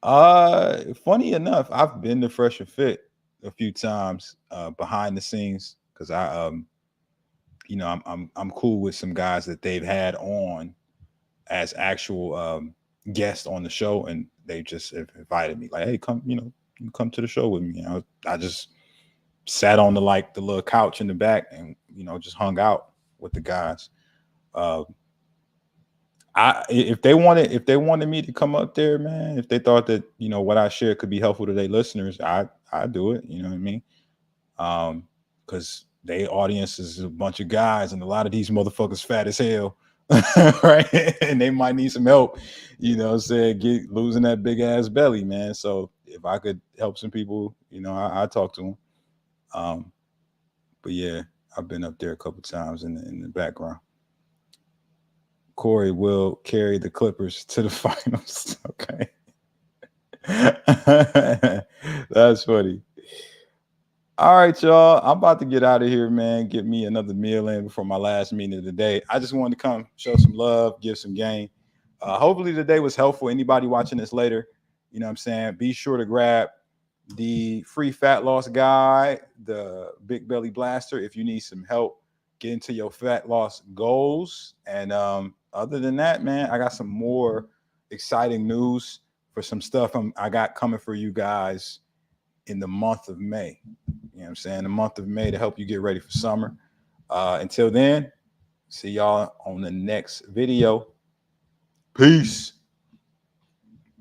Funny enough, I've been to Fresh and Fit a few times behind the scenes because I'm cool with some guys that they've had on as actual guests on the show, and they just invited me, like, hey, come, you come to the show with me. I just sat on the little couch in the back and just hung out with the guys. If they wanted me to come up there, man, if they thought that what I shared could be helpful to their listeners, I do it. You know what I mean? Because their audience is a bunch of guys, and a lot of these motherfuckers fat as hell, right? And they might need some help, losing that big ass belly, man. So if I could help some people, I talk to them. But yeah, I've been up there a couple times in the background. Corey will carry the Clippers to the finals. Okay. That's funny. All right, y'all. I'm about to get out of here, man. Get me another meal in before my last meeting of the day. I just wanted to come show some love, give some game. Hopefully today was helpful. Anybody watching this later, you know what I'm saying? Be sure to grab the free fat loss guide, the Big Belly Blaster, if you need some help getting to your fat loss goals. And other than that, man, I got some more exciting news for some stuff I got coming for you guys in the month of May. You know what I'm saying? The month of May to help you get ready for summer. Until then, see y'all on the next video. Peace.